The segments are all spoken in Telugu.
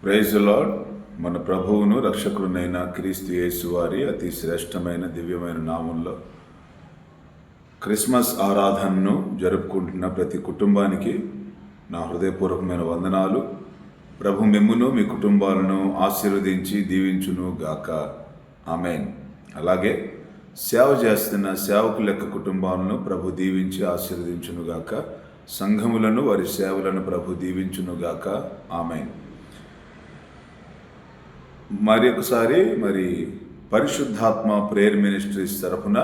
Praise the lord. మన ప్రభువును రక్షకుడునైన క్రీస్తు యేసు వారి అతి శ్రేష్టమైన దివ్యమైన నామంలో క్రిస్మస్ ఆరాధనను జరుపుకుంటున్న ప్రతి కుటుంబానికి నా హృదయపూర్వకమైన వందనాలు. ప్రభు మిమ్మును మీ కుటుంబాలను ఆశీర్వదించి దీవించును గాక. ఆమేన్. అలాగే సేవ చేస్తున్న సేవకుల యొక్క కుటుంబాలను ప్రభు దీవించి ఆశీర్వదించును గాక. సంఘములను వారి సేవలను ప్రభు దీవించును గాక. ఆమేన్. మరి ఒకసారి పరిశుద్ధాత్మ ప్రేయర్ మినిస్ట్రీస్ తరఫున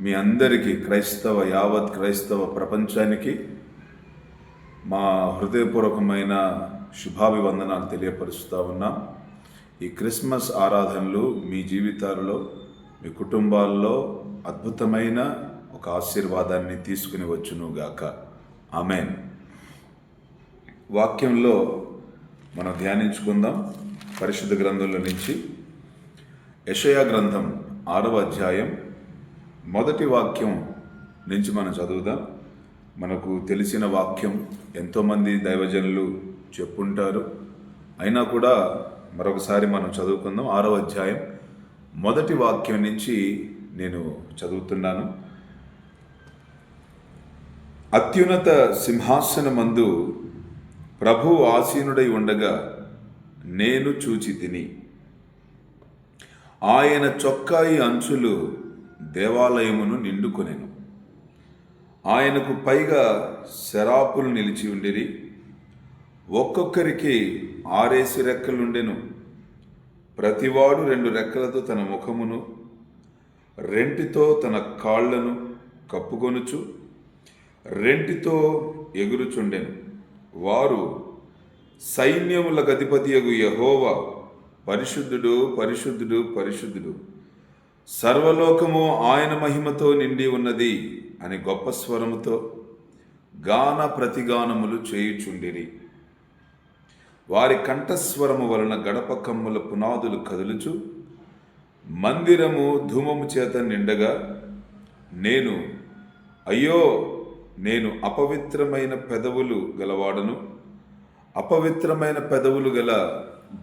మీ అందరికీ యావత్ క్రైస్తవ ప్రపంచానికి మా హృదయపూర్వకమైన శుభాభివందనాలు తెలియపరుస్తూ ఉన్నాం. ఈ క్రిస్మస్ ఆరాధనలు మీ జీవితాలలో మీ కుటుంబాల్లో అద్భుతమైన ఒక ఆశీర్వాదాన్ని తీసుకుని వచ్చును గాక. ఆమేన్. వాక్యంలో మనం ధ్యానించుకుందాం. పరిశుద్ధ గ్రంథంలో నుంచి యెషయా గ్రంథం 6వ అధ్యాయం 1వ వాక్యం నుంచి మనం చదువుదాం. మనకు తెలిసిన వాక్యం, ఎంతోమంది దైవజనులు చెప్పుంటారు, అయినా కూడా మరొకసారి మనం చదువుకుందాం. 6వ అధ్యాయం 1వ వాక్యం నుంచి నేను చదువుతున్నాను. అత్యున్నత సింహాసనమందు ప్రభువు ఆసీనుడై ఉండగా నేను చూచి తిని, ఆయన చొక్కాయి అంచులు దేవాలయమును నిండుకొనెను. ఆయనకు పైగా శరాపులు నిలిచి ఉండిరి. ఒక్కొక్కరికి 6 రెక్కలుండెను. ప్రతివాడు 2 రెక్కలతో తన ముఖమును, రెంటితో తన కాళ్లను కప్పుకొనుచు రెంటితో ఎగురుచుండెను. వారు, సైన్యములకు అధిపతియగు యెహోవా పరిశుద్ధుడు, పరిశుద్ధుడు, పరిశుద్ధుడు, సర్వలోకము ఆయన మహిమతో నిండి ఉన్నది అని గొప్ప స్వరముతో గాన ప్రతిగానములు చేయుచుండిరి. వారి కంఠస్వరము వలన గడప కమ్ముల పునాదులు కదులుచు మందిరము ధూమము చేత నిండగా, నేను, అయ్యో, నేను అపవిత్రమైన పెదవులు గలవాడను, అపవిత్రమైన పెదవులు గల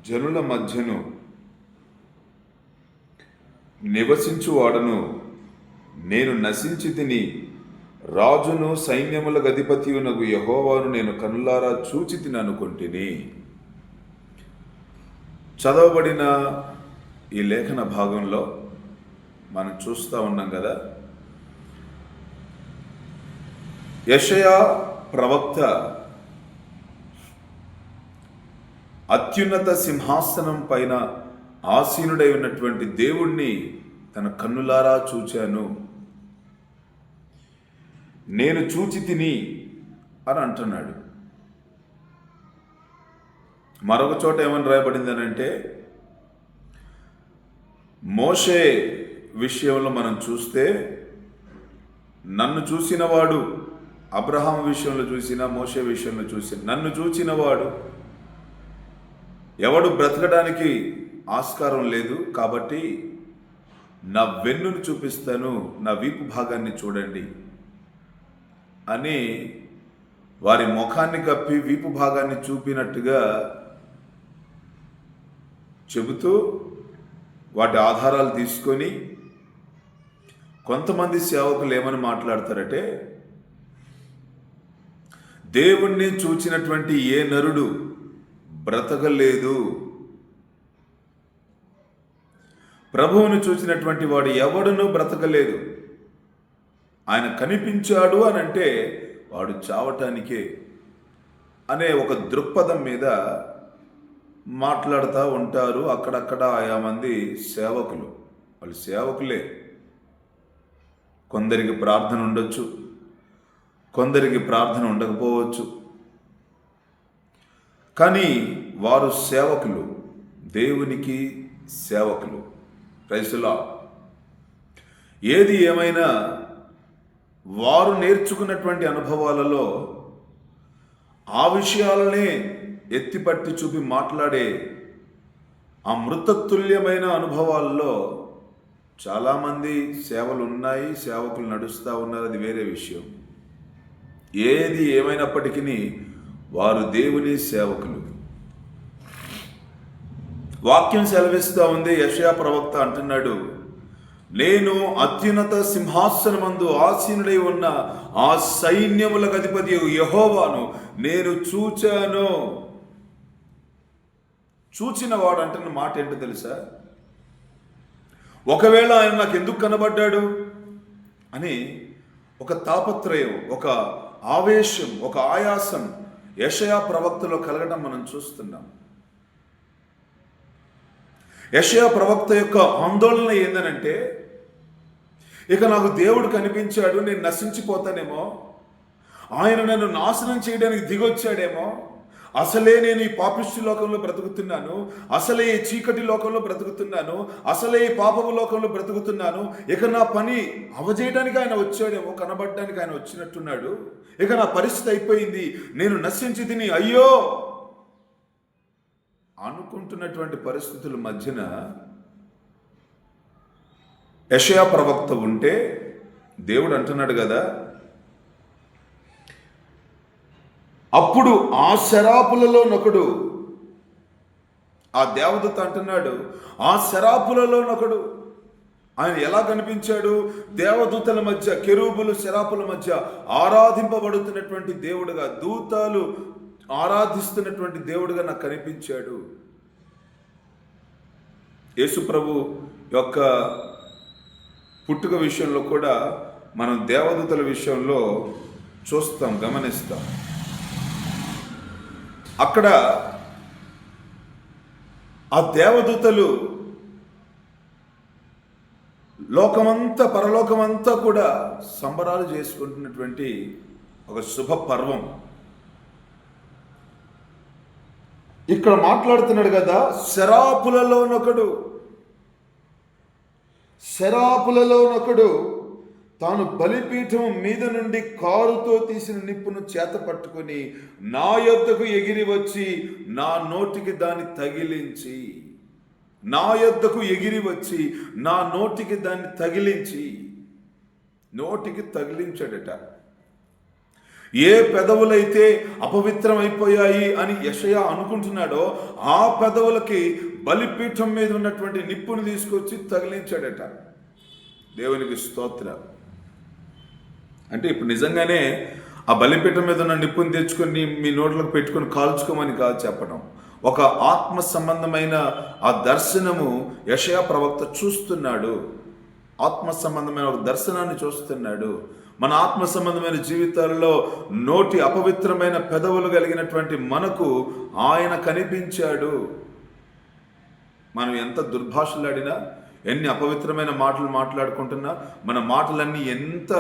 జనుల మధ్యను నివసించువాడను, నేను నశించి తిని, రాజును సైన్యములకు అధిపతియునగు యెహోవాను నేను కనులారా చూచి తిని అనుకొంటిని. చదవబడిన ఈ లేఖన భాగంలో మనం చూస్తూ ఉన్నాం కదా, యెషయా ప్రవక్త అత్యున్నత సింహాసనం పైన ఆసీనుడై ఉన్నటువంటి దేవుణ్ణి తన కన్నులారా చూచాను, నేను చూచి తిని అని అంటున్నాడు. మరొక చోట ఏమని రాయబడింది అంటే, మోషే విషయంలో మనం చూస్తే, నన్ను చూసినవాడు, అబ్రహాం విషయంలో చూసిన, మోషే విషయంలో చూసిన, నన్ను చూచినవాడు ఎవడు బ్రతకడానికి ఆస్కారం లేదు, కాబట్టి నా వెన్నును చూపిస్తాను, నా వీపు భాగాన్ని చూడండి అని వారి ముఖాన్ని కప్పి వీపు భాగాన్ని చూపినట్టుగా చెబుతూ వాటి ఆధారాలు తీసుకొని కొంతమంది సేవకులు ఏమని మాట్లాడతారంటే, దేవుణ్ణి చూచినటువంటి ఏ నరుడు బ్రతకలేదు, ప్రభువును చూసినటువంటి వాడు ఎవడునూ బ్రతకలేదు, ఆయన కనిపించాడు అని అంటే వాడు చావటానికే అనే ఒక దృక్పథం మీద మాట్లాడుతూ ఉంటారు. అక్కడక్కడ ఆయా మంది సేవకులు, వాళ్ళు సేవకులే. కొందరికి ప్రార్థన ఉండొచ్చు, కొందరికి ప్రార్థన ఉండకపోవచ్చు, కానీ వారు సేవకులు, దేవునికి సేవకులు. Praise the Lord. ఏది ఏమైనా వారు నేర్చుకున్నటువంటి అనుభవాలలో ఆ విషయాలనే ఎత్తిపట్టి చూపి మాట్లాడే ఆ మృతతుల్యమైన అనుభవాల్లో చాలామంది సేవలు ఉన్నాయి, సేవకులు నడుస్తూ ఉన్నారు, అది వేరే విషయం. ఏది ఏమైనప్పటికీ వారు దేవుని సేవకులు. వాక్యం సెలవిస్తూ ఉంది. యెషయా ప్రవక్త అంటున్నాడు, నేను అత్యున్నత సింహాసనమందు ఆసీనుడై ఉన్న ఆ సైన్యములకు అధిపతి యెహోవాను నేను చూచాను. చూచిన వాడు అంటున్న మాట ఏంటో తెలుసా? ఒకవేళ ఆయన నాకు ఎందుకు కనబడ్డాడు అని ఒక తాపత్రయం, ఒక ఆవేశం, ఒక ఆయాసం యెషయా ప్రవక్తలో కలగడం మనం చూస్తున్నాం. యెషయా ప్రవక్త యొక్క ఆందోళన ఏందనంటే, ఇక నాకు దేవుడు కనిపించాడు, నేను నశించిపోతానేమో, ఆయన నన్ను నాశనం చేయడానికి దిగొచ్చాడేమో, అసలే నేను ఈ పాపిష్టి లోకంలో బ్రతుకుతున్నాను, అసలే ఈ చీకటి లోకంలో బ్రతుకుతున్నాను, అసలే ఈ పాపపు లోకంలో బ్రతుకుతున్నాను, ఇక నా పని అవజేయడానికి ఆయన వచ్చాడేమో, కనబడడానికి ఆయన వచ్చినట్టున్నాడు, ఇక నా పరిస్థితి అయిపోయింది, నేను నశించి తిని అయ్యో అనుకుంటున్నటువంటి పరిస్థితుల మధ్యన యెషయా ప్రవక్త ఉంటే దేవుడు అంటున్నాడు కదా, అప్పుడు ఆ శరాపులలోనొకడు, ఆ దేవదూత అంటున్నాడు, ఆ శరాపులలోనొకడు. ఆయన ఎలా కనిపించాడు? దేవదూతల మధ్య, కెరూబులు శరాపుల మధ్య ఆరాధింపబడుతున్నటువంటి దేవుడుగా, దూతలు ఆరాధిస్తున్నటువంటి దేవుడుగా నాకు కనిపించాడు. యేసు ప్రభు యొక్క పుట్టుక విషయంలో కూడా మనం దేవదూతల విషయంలో చూస్తాం, గమనిస్తాం. అక్కడ ఆ దేవదూతలు లోకమంతా, పరలోకమంతా కూడా సంబరాలు చేసుకుంటున్నటువంటి ఒక శుభ పర్వం. ఇక్కడ మాట్లాడుతున్నాడు కదా, శరాపులలోనొకడు తాను బలిపీఠం మీద నుండి కారుతో తీసిన నిప్పును చేత పట్టుకొని నా యొద్దకు ఎగిరి వచ్చి నా నోటికి దాన్ని తగిలించి, నా యొద్దకు ఎగిరి వచ్చి నా నోటికి దాన్ని తగిలించి, నోటికి తగిలించాడట. ఏ పెదవులైతే అపవిత్రమైపోయాయి అని యెషయా అనుకుంటున్నాడో ఆ పెదవులకి బలిపీఠం మీద ఉన్నటువంటి నిప్పును తీసుకొచ్చి తగిలించాడట. దేవునికి స్తోత్రం. అంటే ఇప్పుడు నిజంగానే ఆ బలిపీఠం మీద ఉన్న నిప్పుని తెచ్చుకొని మీ నోట్లోకి పెట్టుకొని కాల్చుకోమని కాదు చెప్పడం. ఒక ఆత్మ సంబంధమైన ఆ దర్శనము యెషయా ప్రవక్త చూస్తున్నాడు. ఆత్మ సంబంధమైన ఒక దర్శనాన్ని చూస్తున్నాడు. మన ఆత్మ సంబంధమైన జీవితాల్లో నోటి అపవిత్రమైన పెదవులు కలిగినటువంటి మనకు ఆయన కనిపించాడు. మనం ఎంత దుర్భాషలాడినా, ఎన్ని అపవిత్రమైన మాటలు మాట్లాడుకుంటున్నా, మన మాటలన్నీ ఎంత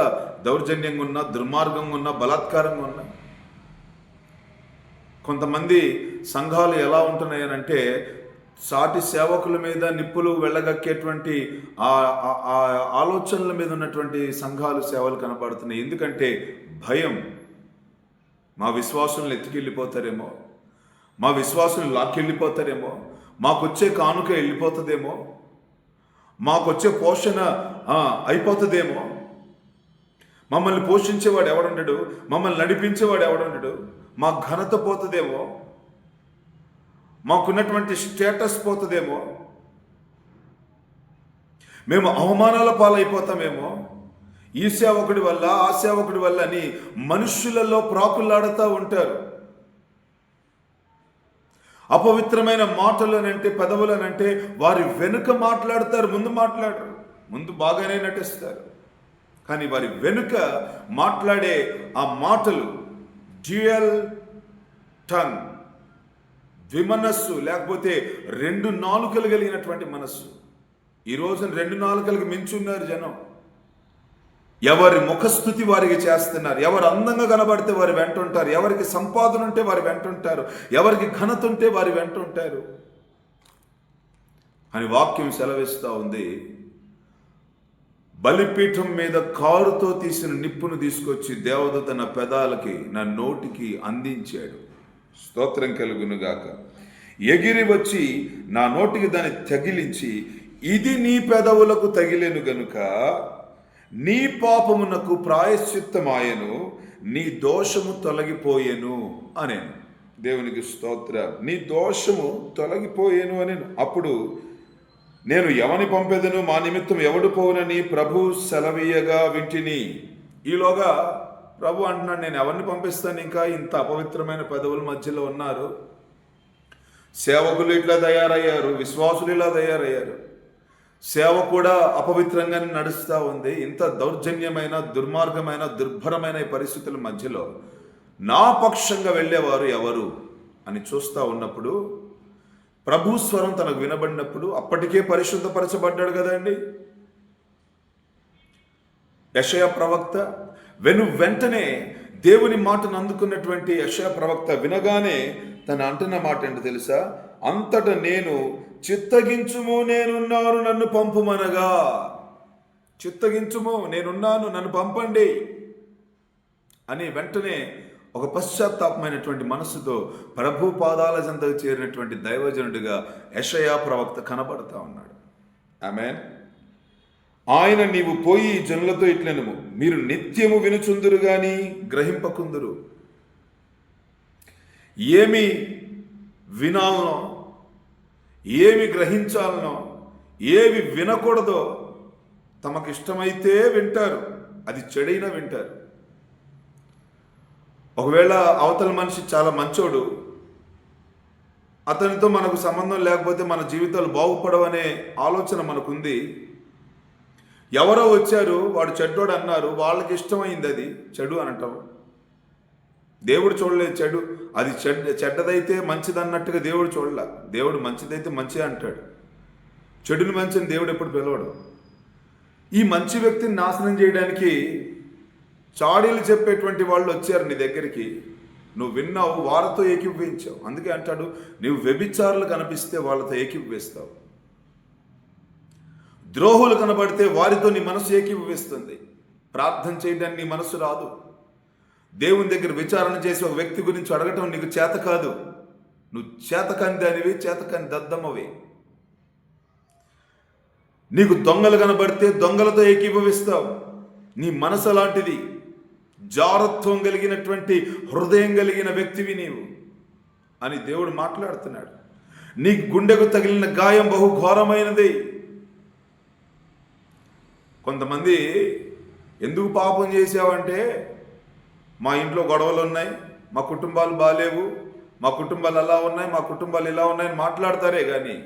దౌర్జన్యంగా ఉన్నా, దుర్మార్గంగా ఉన్నా, బలాత్కారంగా ఉన్నా. కొంతమంది సంఘాలు ఎలా ఉంటున్నాయనంటే, సాటి సేవకుల మీద నిప్పులు వెళ్ళగక్కేటువంటి ఆ ఆలోచనల మీద ఉన్నటువంటి సంఘాలు, సేవలు కనపడుతున్నాయి. ఎందుకంటే భయం. మా విశ్వాసులను ఎత్తుకెళ్ళిపోతారేమో, మా విశ్వాసులను లాక్కెళ్ళిపోతారేమో, మాకొచ్చే కానుక వెళ్ళిపోతుందేమో, మాకొచ్చే పోషణ అయిపోతుందేమో, మమ్మల్ని పోషించేవాడు ఎవడుండడు, మమ్మల్ని నడిపించేవాడు ఎవడుండడు, మా ఘనత పోతుందేమో, మాకున్నటువంటి స్టేటస్ పోతుందేమో, మేము అవమానాల పాలైపోతామేమో, ఈ సేవకుడి వల్ల ఆ సేవకుడి వల్ల అని మనుష్యులలో ప్రాకులాడుతూ ఉంటారు. అపవిత్రమైన మాటలనంటే, పెదవులనంటే వారి వెనుక మాట్లాడతారు, ముందు మాట్లాడరు. ముందు బాగానే నటిస్తారు, కానీ వారి వెనుక మాట్లాడే ఆ మాటలు డ్యూయల్ టంగ్, ద్విమనస్సు, లేకపోతే రెండు నాలుకలు కలిగినటువంటి మనస్సు. ఈ రోజున రెండు నాలుకలకు మించున్నారు జనం. ఎవరి ముఖస్థుతి వారికి చేస్తున్నారు. ఎవరు అందంగా కనబడితే వారి వెంట ఉంటారు, ఎవరికి సంపాదన ఉంటే వారి వెంట ఉంటారు, ఎవరికి ఘనత ఉంటే వారి వెంట ఉంటారు అని వాక్యం సెలవిస్తూ ఉంది. బలిపీఠం మీద కారుతో తీసిన నిప్పును తీసుకొచ్చి దేవదూత నా పెదాలకి, నా నోటికి అందించాడు. స్తోత్రం కలుగునుగాక. ఎగిరి వచ్చి నా నోటికి దాన్ని తగిలించి, ఇది నీ పెదవులకు తగిలేను గనుక నీ పాపమునకు ప్రాయశ్చిత్తమాయను, నీ దోషము తొలగిపోయెను అనేను. దేవునికి స్తోత్రం. నీ దోషము తొలగిపోయేను అని. అప్పుడు నేను ఎవని పంపెదను, మా నిమిత్తం ఎవడు పోవునని ప్రభు సెలవీయగా వింటిని. ఈలోగా ప్రభు అంటున్నాడు, నేను ఎవరిని పంపిస్తాను? ఇంకా ఇంత అపవిత్రమైన పెదవుల మధ్యలో ఉన్నారు. సేవకులు ఇట్లా తయారయ్యారు, విశ్వాసులు ఇలా తయారయ్యారు, సేవ కూడా అపవిత్రంగానే నడుస్తూ ఉంది. ఇంత దౌర్జన్యమైన, దుర్మార్గమైన, దుర్భరమైన ఈ పరిస్థితుల మధ్యలో నా పక్షంగా వెళ్ళేవారు ఎవరు అని చూస్తూ ఉన్నప్పుడు ప్రభు స్వరం తనకు వినబడినప్పుడు, అప్పటికే పరిశుద్ధపరచబడ్డాడు కదండి యెషయా ప్రవక్త. వెంటనే దేవుని మాటను అందుకున్నటువంటి యెషయా ప్రవక్త వినగానే తన అంటున్న మాట ఏంటో తెలుసా? అంతట నేను చిత్తగించుము, నేనున్నాను, నన్ను పంపుమనగా. చిత్తగించుము, నేనున్నాను, నన్ను పంపండి అని వెంటనే ఒక పశ్చాత్తాపమైనటువంటి మనస్సుతో ప్రభు పాదాల చెంతకు చేరినటువంటి దైవజనుడిగా యెషయా ప్రవక్త కనబడతా ఉన్నాడు. ఆమేన్. ఆయన, నీవు పోయి జనులతో ఇట్లెనుము, మీరు నిత్యము వినుచుందురు గాని గ్రహింపకుందురు. ఏమి వినాలనో, ఏమి గ్రహించాలనో, ఏవి వినకూడదో తమకిష్టమైతే వింటారు, అది చెడైనా వింటారు. ఒకవేళ అవతల మనిషి చాలా మంచోడు, అతనితో మనకు సంబంధం లేకపోతే మన జీవితాలు బాగుపడవనే ఆలోచన మనకుంది. ఎవరో వచ్చారు, వాడు చెడ్డోడు అన్నారు, వాళ్ళకి ఇష్టమైంది అది చెడు అనటం. దేవుడు చూడలేదు చెడు, అది చెడ్డదైతే మంచిదన్నట్టుగా దేవుడు చూడలే. దేవుడు మంచిదైతే మంచి అంటాడు, చెడుని మంచిని దేవుడు ఎప్పుడు పిలవడు. ఈ మంచి వ్యక్తిని నాశనం చేయడానికి చాడీలు చెప్పేటువంటి వాళ్ళు వచ్చారు నీ దగ్గరికి, నువ్వు విన్నావు, వారితో ఏకీభవించావు. అందుకే అంటాడు, నువ్వు వ్యభిచారులు కనిపిస్తే వాళ్ళతో ఏకీభవిస్తావు, ద్రోహులు కనబడితే వారితో నీ మనసు ఏకీభవిస్తుంది. ప్రార్థన చేయడానికి నీ మనసు రాదు. దేవుని దగ్గర విచారణ చేసి ఒక వ్యక్తి గురించి అడగటం నీకు చేత కాదు. నువ్వు చేతకాని దానివి, చేతకాని దద్దమ్మవి. నీకు దొంగలు కనబడితే దొంగలతో ఏకీభవిస్తావు. నీ మనసు అలాంటిది. జారత్వం కలిగినటువంటి హృదయం కలిగిన వ్యక్తివి నీవు అని దేవుడు మాట్లాడుతున్నాడు. నీ గుండెకు తగిలిన గాయం బహు ఘోరమైనది. కొంతమంది ఎందుకు పాపం చేసావంటే, మా ఇంట్లో గొడవలు ఉన్నాయి, మా కుటుంబాలు బాలేవు, మా కుటుంబాలు అలా ఉన్నాయి, మా కుటుంబాలు ఇలా ఉన్నాయని మాట్లాడతారే కానీ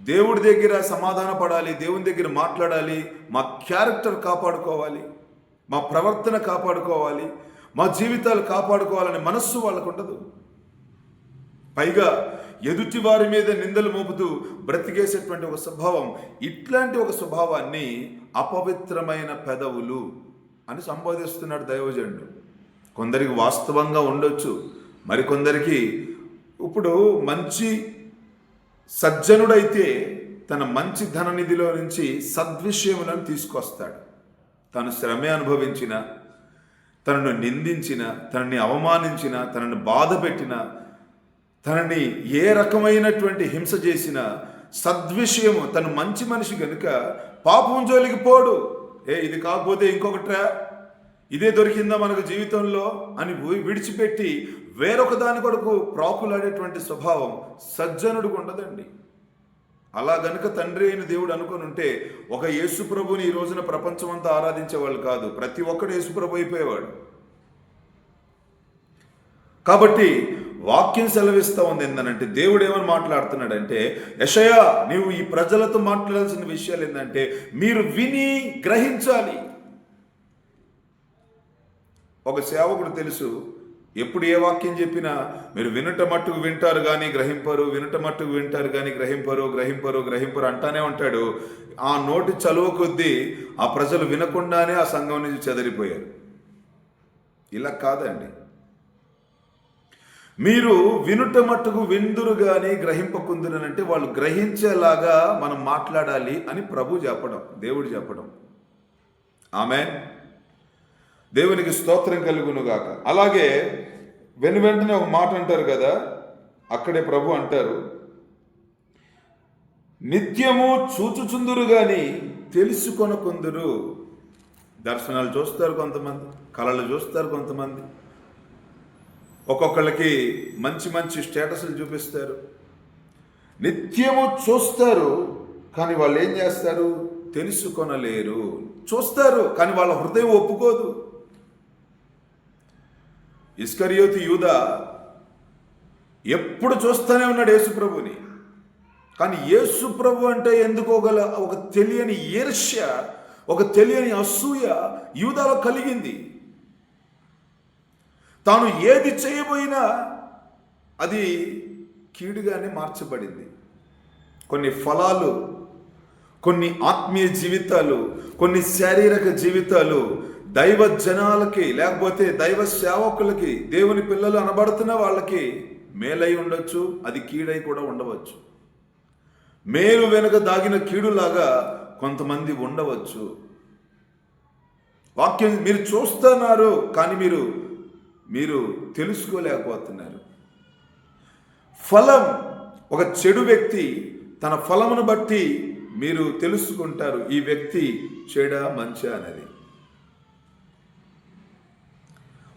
దేవుడి దగ్గర సమాధాన పడాలి, దేవుని దగ్గర మాట్లాడాలి, మా క్యారెక్టర్ కాపాడుకోవాలి, మా ప్రవర్తన కాపాడుకోవాలి, మా జీవితాలు కాపాడుకోవాలనే మనస్సు వాళ్ళకు ఉండదు. పైగా ఎదుటి వారి మీద నిందలు మోపుతూ బ్రతికేసేటువంటి ఒక స్వభావం. ఇట్లాంటి ఒక స్వభావాన్ని అపవిత్రమైన పెదవులు అని సంబోధిస్తున్నాడు దైవజనుడు. కొందరికి వాస్తవంగా ఉండొచ్చు, మరికొందరికి ఇప్పుడు మంచి సజ్జనుడైతే తన మంచి ధననిధిలో నుంచి సద్విషయములను తీసుకొస్తాడు. తను శ్రమే అనుభవించిన, తనను నిందించిన, తనని అవమానించిన, తనని బాధ పెట్టిన, తనని ఏ రకమైనటువంటి హింస చేసిన సద్విషయము, తను మంచి మనిషి కనుక పాపం జోలికి పోడు. ఇది కాకపోతే ఇంకొకట్రా, ఇదే దొరికిందా మనకు జీవితంలో అని విడిచిపెట్టి వేరొక దాని కొరకు ప్రాకులాడేటువంటి స్వభావం సజ్జనుడికి ఉండదండి. అలా గనుక తండ్రి అయిన దేవుడు అనుకొని ఉంటే ఒక యేసు ప్రభుని ఈ రోజున ప్రపంచం అంతా ఆరాధించేవాళ్ళు కాదు, ప్రతి ఒక్కడు యేసు ప్రభు అయిపోయేవాడు. కాబట్టి వాక్యం సెలవిస్తూ ఉంది ఏంటంటే, దేవుడు ఏమని మాట్లాడుతున్నాడంటే, యెషయా నీవు ఈ ప్రజలతో మాట్లాడాల్సిన విషయాలు ఏంటంటే, మీరు విని గ్రహించాలి. ఒక సేవకుడు తెలుసు, ఎప్పుడు ఏ వాక్యం చెప్పినా మీరు వినుట మట్టుకు వింటారు కానీ గ్రహింపరు, వినుట మట్టుకు వింటారు కానీ గ్రహింపరు, గ్రహింపరు, గ్రహింపరు అంటానే ఉంటాడు. ఆ నోటి చలువ కొద్దీ ఆ ప్రజలు వినకుండానే ఆ సంఘం నుంచి చెదరిపోయారు. ఇలా కాదండి, మీరు వినుట మట్టుకు విందురు కానీ గ్రహింపకుందురనంటే వాళ్ళు గ్రహించేలాగా మనం మాట్లాడాలి అని ప్రభు చెప్పడం, దేవుడు చెప్పడం. ఆమేన్. దేవునికి స్తోత్రం కలుగునుగాక. అలాగే వెంటనే ఒక మాట అంటారు కదా, అక్కడే ప్రభు అంటారు, నిత్యము చూచుచుందురు గాని తెలుసుకొనకుందురు. దర్శనాలు చూస్తారు కొంతమంది, కళలు చూస్తారు కొంతమంది, ఒక్కొక్కళ్ళకి మంచి మంచి స్టేటస్లు చూపిస్తారు, నిత్యము చూస్తారు, కానీ వాళ్ళు ఏం చేస్తారు? తెలుసుకొనలేరు. చూస్తారు కానీ వాళ్ళ హృదయం ఒప్పుకోదు. ఇస్కరియోతు యూదా ఎప్పుడు చూస్తూనే ఉన్నాడు యేసుప్రభుని, కానీ యేసుప్రభు అంటే ఎందుకో గల ఒక తెలియని ఈర్ష్య, ఒక తెలియని అసూయ యూదాలో కలిగింది. తాను ఏది చేయబోయినా అది కీడుగానే మార్చబడింది. కొన్ని ఫలాలు, కొన్ని ఆత్మీయ జీవితాలు, కొన్ని శారీరక జీవితాలు దైవ జనాలకి, లేకపోతే దైవ సేవకులకి, దేవుని పిల్లలు అనబడుతున్న వాళ్ళకి మేలై ఉండొచ్చు, అది కీడై కూడా ఉండవచ్చు. మేలు వెనుక దాగిన కీడులాగా కొంతమంది ఉండవచ్చు. వాక్యం మీరు చూస్తున్నారు కానీ మీరు తెలుసుకోలేకపోతున్నారు. ఫలం, ఒక చెడు వ్యక్తి తన ఫలమును బట్టి మీరు తెలుసుకుంటారు ఈ వ్యక్తి చెడా మంచా అనేది.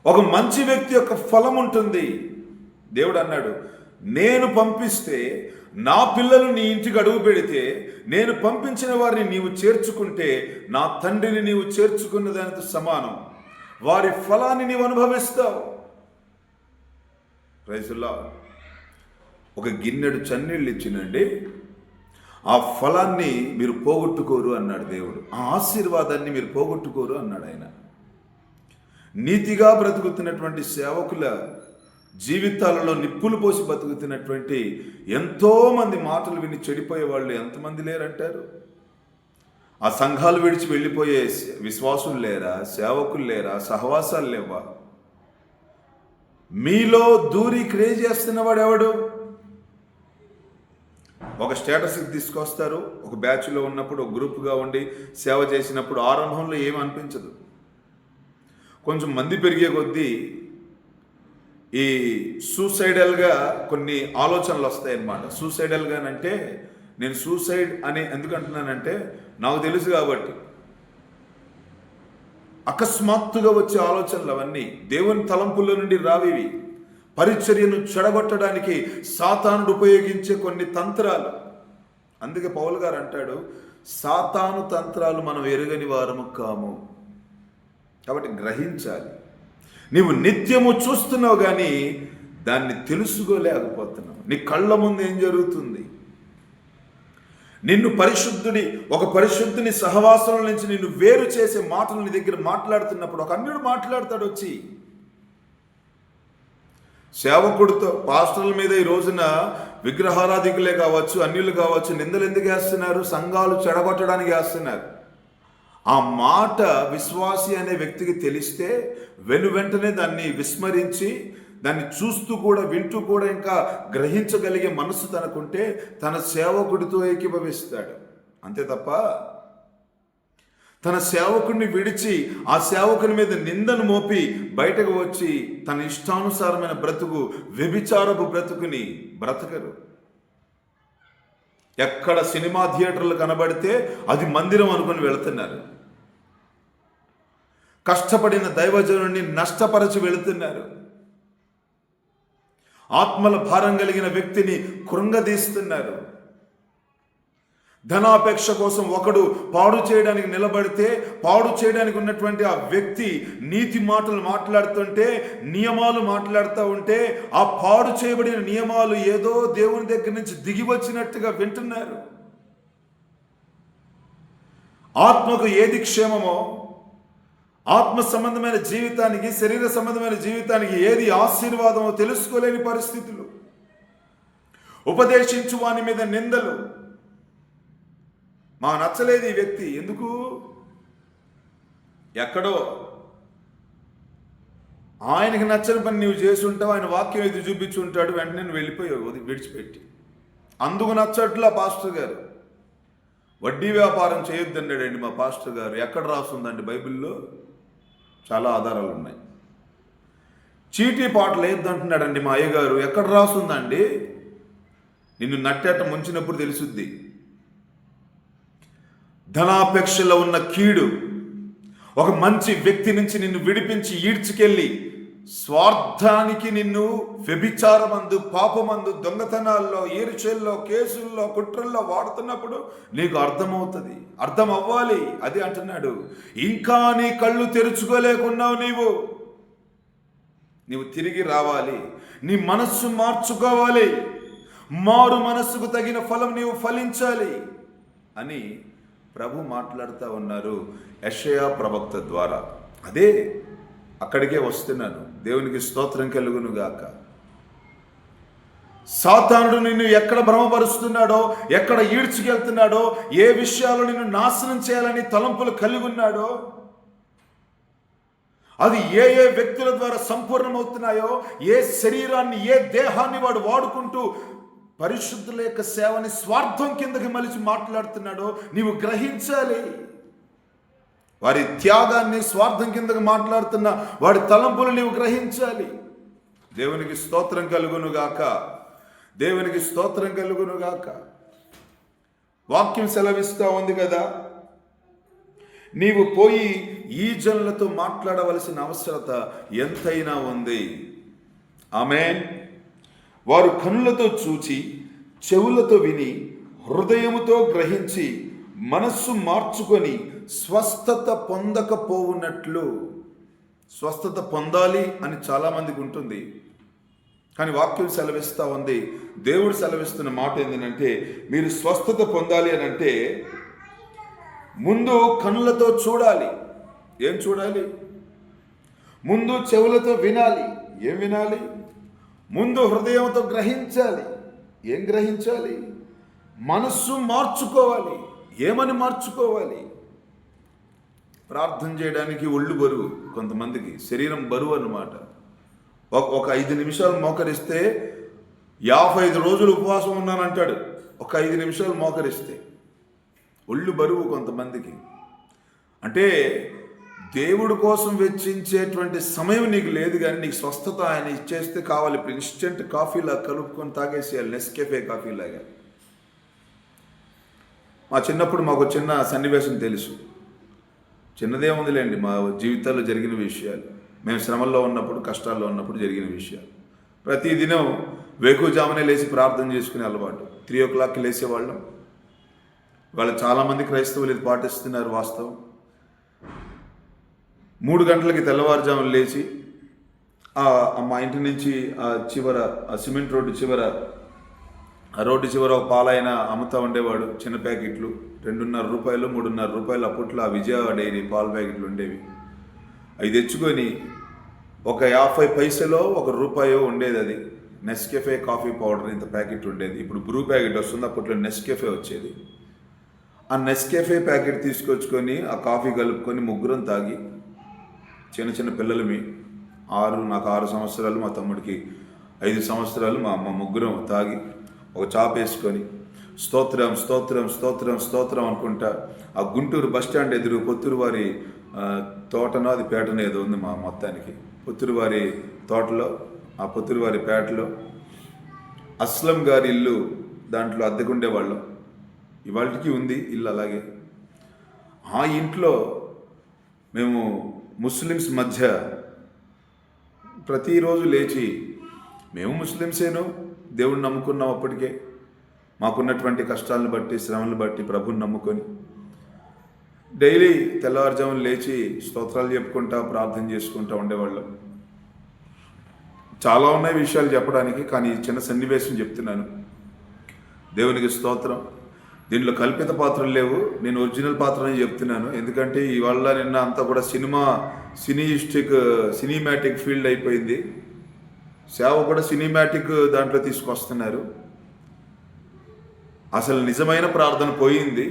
ఒక మంచి వ్యక్తి యొక్క ఫలం ఉంటుంది. దేవుడు అన్నాడు, నేను పంపిస్తే, నా పిల్లలు నీ ఇంటికి అడుగు పెడితే, నేను పంపించిన వారిని నీవు చేర్చుకుంటే నా తండ్రిని నీవు చేర్చుకున్న దానితో సమానం, వారి ఫలాన్ని నీవు అనుభవిస్తావు. Praise the lord. ఒక గిన్నెడు చన్నీళ్ళు ఇచ్చినండి, ఆ ఫలాన్ని మీరు పోగొట్టుకోరు అన్నాడు దేవుడు. ఆ ఆశీర్వాదాన్ని మీరు పోగొట్టుకోరు అన్నాడు ఆయన. నీతిగా బ్రతుకుతున్నటువంటి సేవకుల జీవితాలలో నిప్పులు పోసి బతుకుతున్నటువంటి ఎంతోమంది మాటలు విని చెడిపోయే వాళ్ళు ఎంతమంది లేరంటారు? ఆ సంఘాలు విడిచి వెళ్ళిపోయే విశ్వాసులు లేరా? సేవకులు లేరా? సహవాసాలు లేవా? మీలో దూరి క్రియేట్ చేస్తున్నవాడు ఎవడు? ఒక స్టేటస్కి తీసుకొస్తారు. ఒక బ్యాచ్లో ఉన్నప్పుడు, ఒక గ్రూప్గా ఉండి సేవ చేసినప్పుడు ఆరంభంలో ఏమి అనిపించదు. కొంచెం మంది పెరిగే కొద్దీ ఈ సూసైడల్గా కొన్ని ఆలోచనలు వస్తాయన్నమాట. సూసైడల్గానంటే, నేను సూసైడ్ అని ఎందుకు అంటున్నానంటే నాకు తెలుసు కాబట్టి, అకస్మాత్తుగా వచ్చే ఆలోచనలు అవన్నీ దేవుని తలంపుల్లో నుండి రావివి. పరిచర్యను చెడగొట్టడానికి సాతానుడు ఉపయోగించే కొన్ని తంత్రాలు. అందుకే పౌలు గారు అంటాడు, సాతాను తంత్రాలు మనం ఎరుగని వారము కాము. కాబట్టి గ్రహించాలి. నీవు నిత్యము చూస్తున్నావు కానీ దాన్ని తెలుసుకోలేకపోతున్నావు. నీ కళ్ళ ముందు ఏం జరుగుతుంది? నిన్ను ఒక పరిశుద్ధుని సహవాసం నుంచి నిన్ను వేరు చేసే మాటలు నీ దగ్గర మాట్లాడుతున్నప్పుడు ఒక అన్యుడు మాట్లాడతాడు వచ్చి. సేవకుడితో, పాస్టర్ల మీద ఈ రోజున విగ్రహారాధికులే కావచ్చు, అన్యులు కావచ్చు, నిందలు ఎందుకు వేస్తున్నారు? సంఘాలు చెడగొట్టడానికి వేస్తున్నారు. ఆ మాట విశ్వాసి అనే వ్యక్తికి తెలిస్తే వెంటనే దాన్ని విస్మరించి, దాన్ని చూస్తూ కూడా, వింటూ కూడా ఇంకా గ్రహించగలిగే మనసు తనకుంటే తన సేవకుడితో ఏకీభవిస్తాడు. అంతే తప్ప తన సేవకుడిని విడిచి ఆ సేవకుని మీద నిందను మోపి బయటకు వచ్చి తన ఇష్టానుసారమైన బ్రతుకు, వ్యభిచారపు బ్రతుకుని బ్రతకరు. ఎక్కడ సినిమా థియేటర్లు కనబడితే అది మందిరం అనుకుని వెళుతున్నారు. కష్టపడిన దైవజనుడిని నష్టపరచి వెళుతున్నారు. ఆత్మల భారం కలిగిన వ్యక్తిని కృంగదీస్తున్నారు. ధనాపేక్ష కోసం ఒకడు పాడు చేయడానికి నిలబడితే, పాడు చేయడానికి ఉన్నటువంటి ఆ వ్యక్తి నీతి మాటలు మాట్లాడుతుంటే, నియమాలు మాట్లాడుతూ ఉంటే, ఆ పాడు చేయబడిన నియమాలు ఏదో దేవుని దగ్గర నుంచి దిగి వచ్చినట్టుగా వింటున్నారు. ఆత్మకు ఏది క్షేమమో, ఆత్మ సంబంధమైన జీవితానికి, శరీర సంబంధమైన జీవితానికి ఏది ఆశీర్వాదమో తెలుసుకోలేని పరిస్థితులు. ఉపదేశించు వాని మీద నిందలు. మా నచ్చలేదు ఈ వ్యక్తి, ఎందుకు? ఎక్కడో ఆయనకి నచ్చని పని నీవు చేసి ఉంటావు, ఆయన వాక్యం ఇది చూపించి ఉంటాడు, వెంటనే నువ్వు వెళ్ళిపోయావు విడిచిపెట్టి. అందుకు నచ్చట్లా పాస్టర్ గారు. వడ్డీ వ్యాపారం చేయొద్దన్నాడండి మా పాస్టర్ గారు. ఎక్కడ రాస్తుందండి బైబిల్లో? చాలా ఆధారాలు ఉన్నాయి. చీటీ పాటలు వేయొద్దంటున్నాడండి మా అయ్యగారు. ఎక్కడ రాస్తుందండి? నిన్ను నట్టేట ముంచినప్పుడు తెలుసుద్ది. ధనాపేక్షలో ఉన్న కీడు ఒక మంచి వ్యక్తి నుంచి నిన్ను విడిపించి ఈడ్చుకెళ్ళి స్వార్థానికి నిన్ను వ్యభిచారమందు, పాపమందు, దొంగతనాల్లో, ఈర్ష్యల్లో, కేసుల్లో, కుట్రల్లో వాడుతున్నప్పుడు నీకు అర్థమవుతుంది, అర్థం అవ్వాలి. అది అంటున్నాడు. ఇంకా నీ కళ్ళు తెరుచుకోలేకున్నావు, నీవు తిరిగి రావాలి, నీ మనస్సు మార్చుకోవాలి, మారు మనస్సుకు తగిన ఫలం నీవు ఫలించాలి అని ప్రభు మాట్లాడుతూ ఉన్నారు యెషయా ప్రవక్త ద్వారా. అదే అక్కడికే వస్తున్నాను. దేవునికి స్తోత్రం కలుగును గాక. సాతానుడు నిన్ను ఎక్కడ భ్రమపరుస్తున్నాడో, ఎక్కడ ఈడ్చుకెళ్తున్నాడో, ఏ విషయాలు నిన్ను నాశనం చేయాలని తలంపులు కలిగి ఉన్నాడో, అది ఏ వ్యక్తుల ద్వారా సంపూర్ణమవుతున్నాయో, ఏ శరీరాన్ని, ఏ దేహాన్ని వాడు వాడుకుంటూ పరిశుద్ధుల యొక్క సేవని స్వార్థం కిందకి మలిచి మాట్లాడుతున్నాడో నీవు గ్రహించాలి. వారి త్యాగాన్ని స్వార్థం కిందకి మాట్లాడుతున్న వాడి తలంపులు నీవు గ్రహించాలి. దేవునికి స్తోత్రం కలుగునుగాక. దేవునికి స్తోత్రం కలుగునుగాక. వాక్యం సెలవిస్తూ ఉంది కదా, నీవు పోయి ఈ జనులతో మాట్లాడవలసిన అవసరత ఎంతైనా ఉంది. ఆమేన్. వారు కన్నులతో చూచి, చెవులతో విని, హృదయముతో గ్రహించి, మనస్సు మార్చుకొని స్వస్థత పొందకపోవునట్లు. స్వస్థత పొందాలి అని చాలామందికి ఉంటుంది, కానీ వాక్యం సెలవిస్తూ ఉంది, దేవుడు సెలవిస్తున్న మాట ఏంటంటే, మీరు స్వస్థత పొందాలి అని అంటే ముందు కన్నులతో చూడాలి. ఏం చూడాలి? ముందు చెవులతో వినాలి. ఏం వినాలి? ముందు హృదయంతో గ్రహించాలి. ఏం గ్రహించాలి? మనస్సు మార్చుకోవాలి. ఏమని మార్చుకోవాలి? ప్రార్థన చేయడానికి ఒళ్ళు బరువు, కొంతమందికి శరీరం బరువు అన్నమాట. ఒక 5 నిమిషాలు మోకరిస్తే 55 రోజులు ఉపవాసం ఉన్నానంటాడు. ఒక 5 నిమిషాలు మోకరిస్తే ఒళ్ళు బరువు కొంతమందికి. అంటే దేవుడి కోసం వెచ్చించేటువంటి సమయం నీకు లేదు, కానీ నీకు స్వస్థత ఆయన ఇచ్చేస్తే కావాలి. ఇప్పుడు ఇన్స్టెంట్ కాఫీలా కలుపుకొని తాగేసేయాలి, నెస్కేఫే కాఫీలాగా. మా చిన్నప్పుడు మాకు చిన్న సన్నివేశం తెలుసు. చిన్నదేముందిలేండి, మా జీవితాల్లో జరిగిన విషయాలు. మేము శ్రమల్లో ఉన్నప్పుడు, కష్టాల్లో ఉన్నప్పుడు జరిగిన విషయాలు. ప్రతిదినం వేకువజామునే లేచి ప్రార్థన చేసుకునే అలవాటు. 3 o'clockకి లేసేవాళ్ళం. వాళ్ళు చాలామంది క్రైస్తవులు ఇది పాటిస్తున్నారు, వాస్తవం. 3 గంటలకి తెల్లవారుజామున లేచి మా ఇంటి నుంచి ఆ సిమెంట్ రోడ్డు చివర, ఆ రోడ్డు చివర ఒక పాలైన అమ్ముతూ ఉండేవాడు. చిన్న ప్యాకెట్లు 2.5 రూపాయలు 3.5 రూపాయలు అప్పట్లో ఆ విజయ డైరీ పాల ప్యాకెట్లు ఉండేవి. అవి తెచ్చుకొని ఒక 50 పైసలో 1 రూపాయో ఉండేది. అది నెస్కేఫే కాఫీ పౌడర్ ఇంత ప్యాకెట్ ఉండేది. ఇప్పుడు బ్రూ ప్యాకెట్ వస్తుంది, అప్పట్లో నెస్కేఫే వచ్చేది. ఆ నెస్కేఫే ప్యాకెట్ తీసుకొచ్చుకొని ఆ కాఫీ కలుపుకొని ముగ్గురం తాగి, చిన్న చిన్న పిల్లలమి, నాకు 6 సంవత్సరాలు, మా తమ్ముడికి 5 సంవత్సరాలు, మా ముగ్గురం తాగి ఒక చాప వేసుకొని స్తోత్రం స్తోత్రం స్తోత్రం స్తోత్రం అనుకుంటా ఆ గుంటూరు బస్టాండ్ ఎదురు పొత్తూరు వారి తోటనో అది పేటనో ఏదో ఉంది మా మొత్తానికి. పొత్తూరు వారి తోటలో, ఆ పొత్తూరు వారి పేటలో అస్లం గారి ఇల్లు, దాంట్లో అద్దెకుండేవాళ్ళం. ఇవాళకి ఉంది ఇల్లు అలాగే. ఆ ఇంట్లో మేము ముస్లిమ్స్ మధ్య ప్రతిరోజు లేచి, మేము ముస్లిమ్సేను, దేవుడిని నమ్ముకున్నాం. అప్పటికే మాకున్నటువంటి కష్టాలను బట్టి, శ్రమలను బట్టి ప్రభుని నమ్ముకొని డైలీ తెల్లవారుజామున లేచి స్తోత్రాలు చెప్పుకుంటా, ప్రార్థన చేసుకుంటా ఉండేవాళ్ళం. చాలా ఉన్నాయి విషయాలు చెప్పడానికి, కానీ చిన్న సన్నివేశం చెప్తున్నాను. దేవునికి స్తోత్రం. దీనిలో కల్పిత పాత్రలు లేవు, నేను ఒరిజినల్ పాత్రని చెప్తున్నాను. ఎందుకంటే ఇవాళ నిన్న అంతా కూడా సినిమాటిక్ ఫీల్డ్ అయిపోయింది. సేవ కూడా సినిమాటిక్ దాంట్లో తీసుకొస్తున్నారు. అసలు నిజమైన ప్రార్థన పోయింది.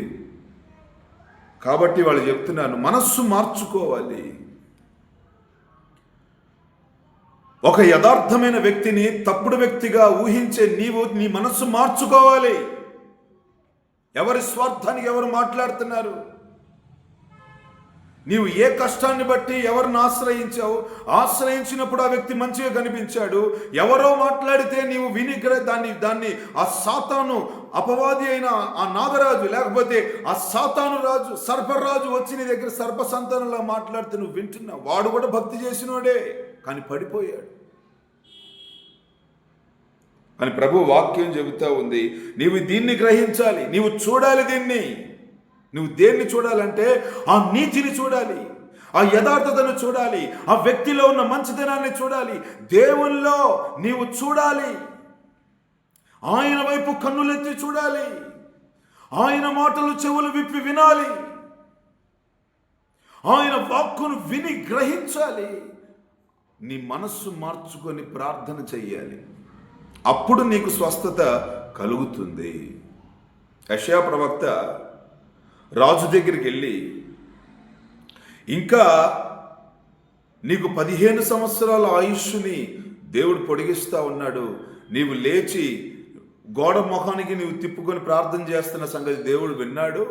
కాబట్టి వాళ్ళు చెప్తున్నాను, మనస్సు మార్చుకోవాలి. ఒక యథార్థమైన వ్యక్తిని తప్పుడు వ్యక్తిగా ఊహించే నీ మనస్సు మార్చుకోవాలి. ఎవరి స్వార్థానికి ఎవరు మాట్లాడుతున్నారు? నీవు ఏ కష్టాన్ని బట్టి ఎవరిని ఆశ్రయించినప్పుడు ఆ వ్యక్తి మంచిగా కనిపించాడు. ఎవరో మాట్లాడితే నీవు విని దాన్ని ఆ సాతాను అపవాది అయిన ఆ నాగరాజు, లేకపోతే ఆ సాతాను రాజు, సర్పరాజు వచ్చి నీ దగ్గర సర్ప సంతానంలా మాట్లాడితే నువ్వు వింటున్నావు. వాడు కూడా భక్తి చేసినోడే. కానీ పడిపోయాడు. అని ప్రభు వాక్యం చెబుతా ఉంది, నీవు దీన్ని గ్రహించాలి, నీవు చూడాలి. నువ్వు దేన్ని చూడాలంటే ఆ నీతిని చూడాలి, ఆ యథార్థతను చూడాలి, ఆ వ్యక్తిలో ఉన్న మంచితనాన్ని చూడాలి, దేవుల్లో నీవు చూడాలి, ఆయన వైపు కన్నులెత్తి చూడాలి, ఆయన మాటలు చెవులు విప్పి వినాలి, ఆయన వాక్కును విని గ్రహించాలి, నీ మనస్సు మార్చుకొని ప్రార్థన చెయ్యాలి. అప్పుడు నీకు స్వస్థత కలుగుతుంది. యెషయా ప్రవక్త రాజు దగ్గరికి వెళ్ళి, ఇంకా నీకు 15 సంవత్సరాల ఆయుష్ని దేవుడు పొడిగిస్తా ఉన్నాడు, నీవు లేచి గోడ ముఖానికి నీవు తిప్పుకొని ప్రార్థన చేస్తున్న సంగతి దేవుడు విన్నాడు,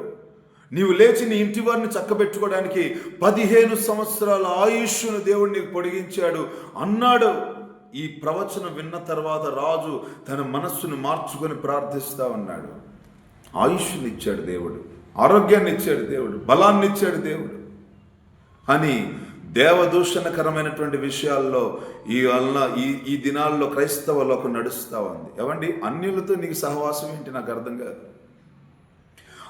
నీవు లేచి నీ ఇంటి వారిని చక్కబెట్టుకోవడానికి 15 సంవత్సరాల ఆయుష్ను దేవుడు నీకు పొడిగించాడు అన్నాడు. ఈ ప్రవచనం విన్న తర్వాత రాజు తన మనస్సును మార్చుకొని ప్రార్థిస్తూ ఉన్నాడు. ఆయుష్ని ఇచ్చాడు దేవుడు, ఆరోగ్యాన్ని ఇచ్చాడు దేవుడు, బలాన్ని ఇచ్చాడు దేవుడు. అని దేవదూషణకరమైనటువంటి విషయాల్లో ఈ దినాల్లో క్రైస్తవ లోకం నడుస్తూ ఉంది. ఏమండి, అన్యులతో నీకు సహవాసం ఏంటి? నాకు అర్థం కాదు.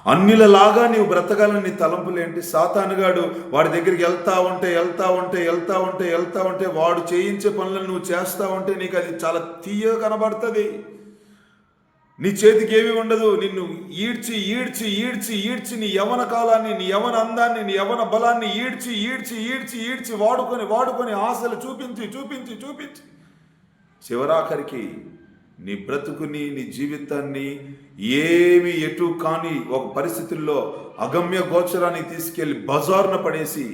అన్యులలాగా నీవు బ్రతకాలని నీ తలంపులేంటి? సాతానుగాడు వాడి దగ్గరికి వెళ్తా ఉంటే వాడు చేయించే పనులను నువ్వు చేస్తా ఉంటే నీకు అది చాలా తీయగా కనబడుతుంది. నీ చేతికి ఏమీ ఉండదు. నిన్ను ఈడ్చి నీ యవన కాలాన్ని, నీ యవన అందాన్ని, నీ యవన బలాన్ని ఈడ్చి వాడుకొని ఆశలు చూపించి చివరాఖరికి నీ బ్రతుకుని, నీ జీవితాన్ని ఏమి ఎటు కాని ఒక పరిస్థితుల్లో అగమ్య గోచరాన్ని తీసుకెళ్ళి బజార్న పడేసి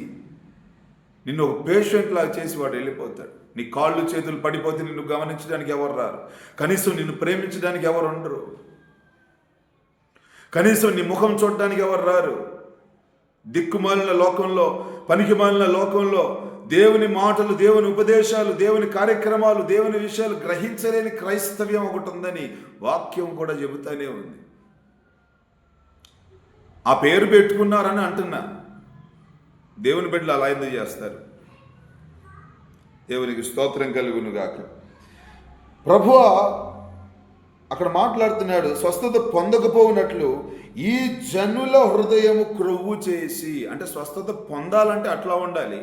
నిన్ను ఒక పేషెంట్ లాగా చేసి వాడు వెళ్ళిపోతాడు. నీ కాళ్ళు చేతులు పడిపోతే నిన్ను గమనించడానికి ఎవరు రారు, కనీసం నిన్ను ప్రేమించడానికి ఎవరు ఉండరు, కనీసం నీ ముఖం చూడడానికి ఎవరు రారు. దిక్కుమాలిన లోకంలో, పనికిమాలిన లోకంలో దేవుని మాటలు, దేవుని ఉపదేశాలు, దేవుని కార్యక్రమాలు, దేవుని విషయాలు గ్రహించలేని క్రైస్తవ్యం ఒకటి ఉందని వాక్యం కూడా చెబుతానే ఉంది. ఆ పేరు పెట్టుకున్నారని అంటున్నా. దేవుని బిడ్డలు అలా ఎందుకు చేస్తారు? దేవునికి స్తోత్రం కలుగును గాక. ప్రభువా అక్కడ మాట్లాడుతున్నాడు, స్వస్థత పొందకపోవునట్లు ఈ జనుల హృదయము క్రొవ్వు చేసి. అంటే స్వస్థత పొందాలంటే అట్లా ఉండాలి,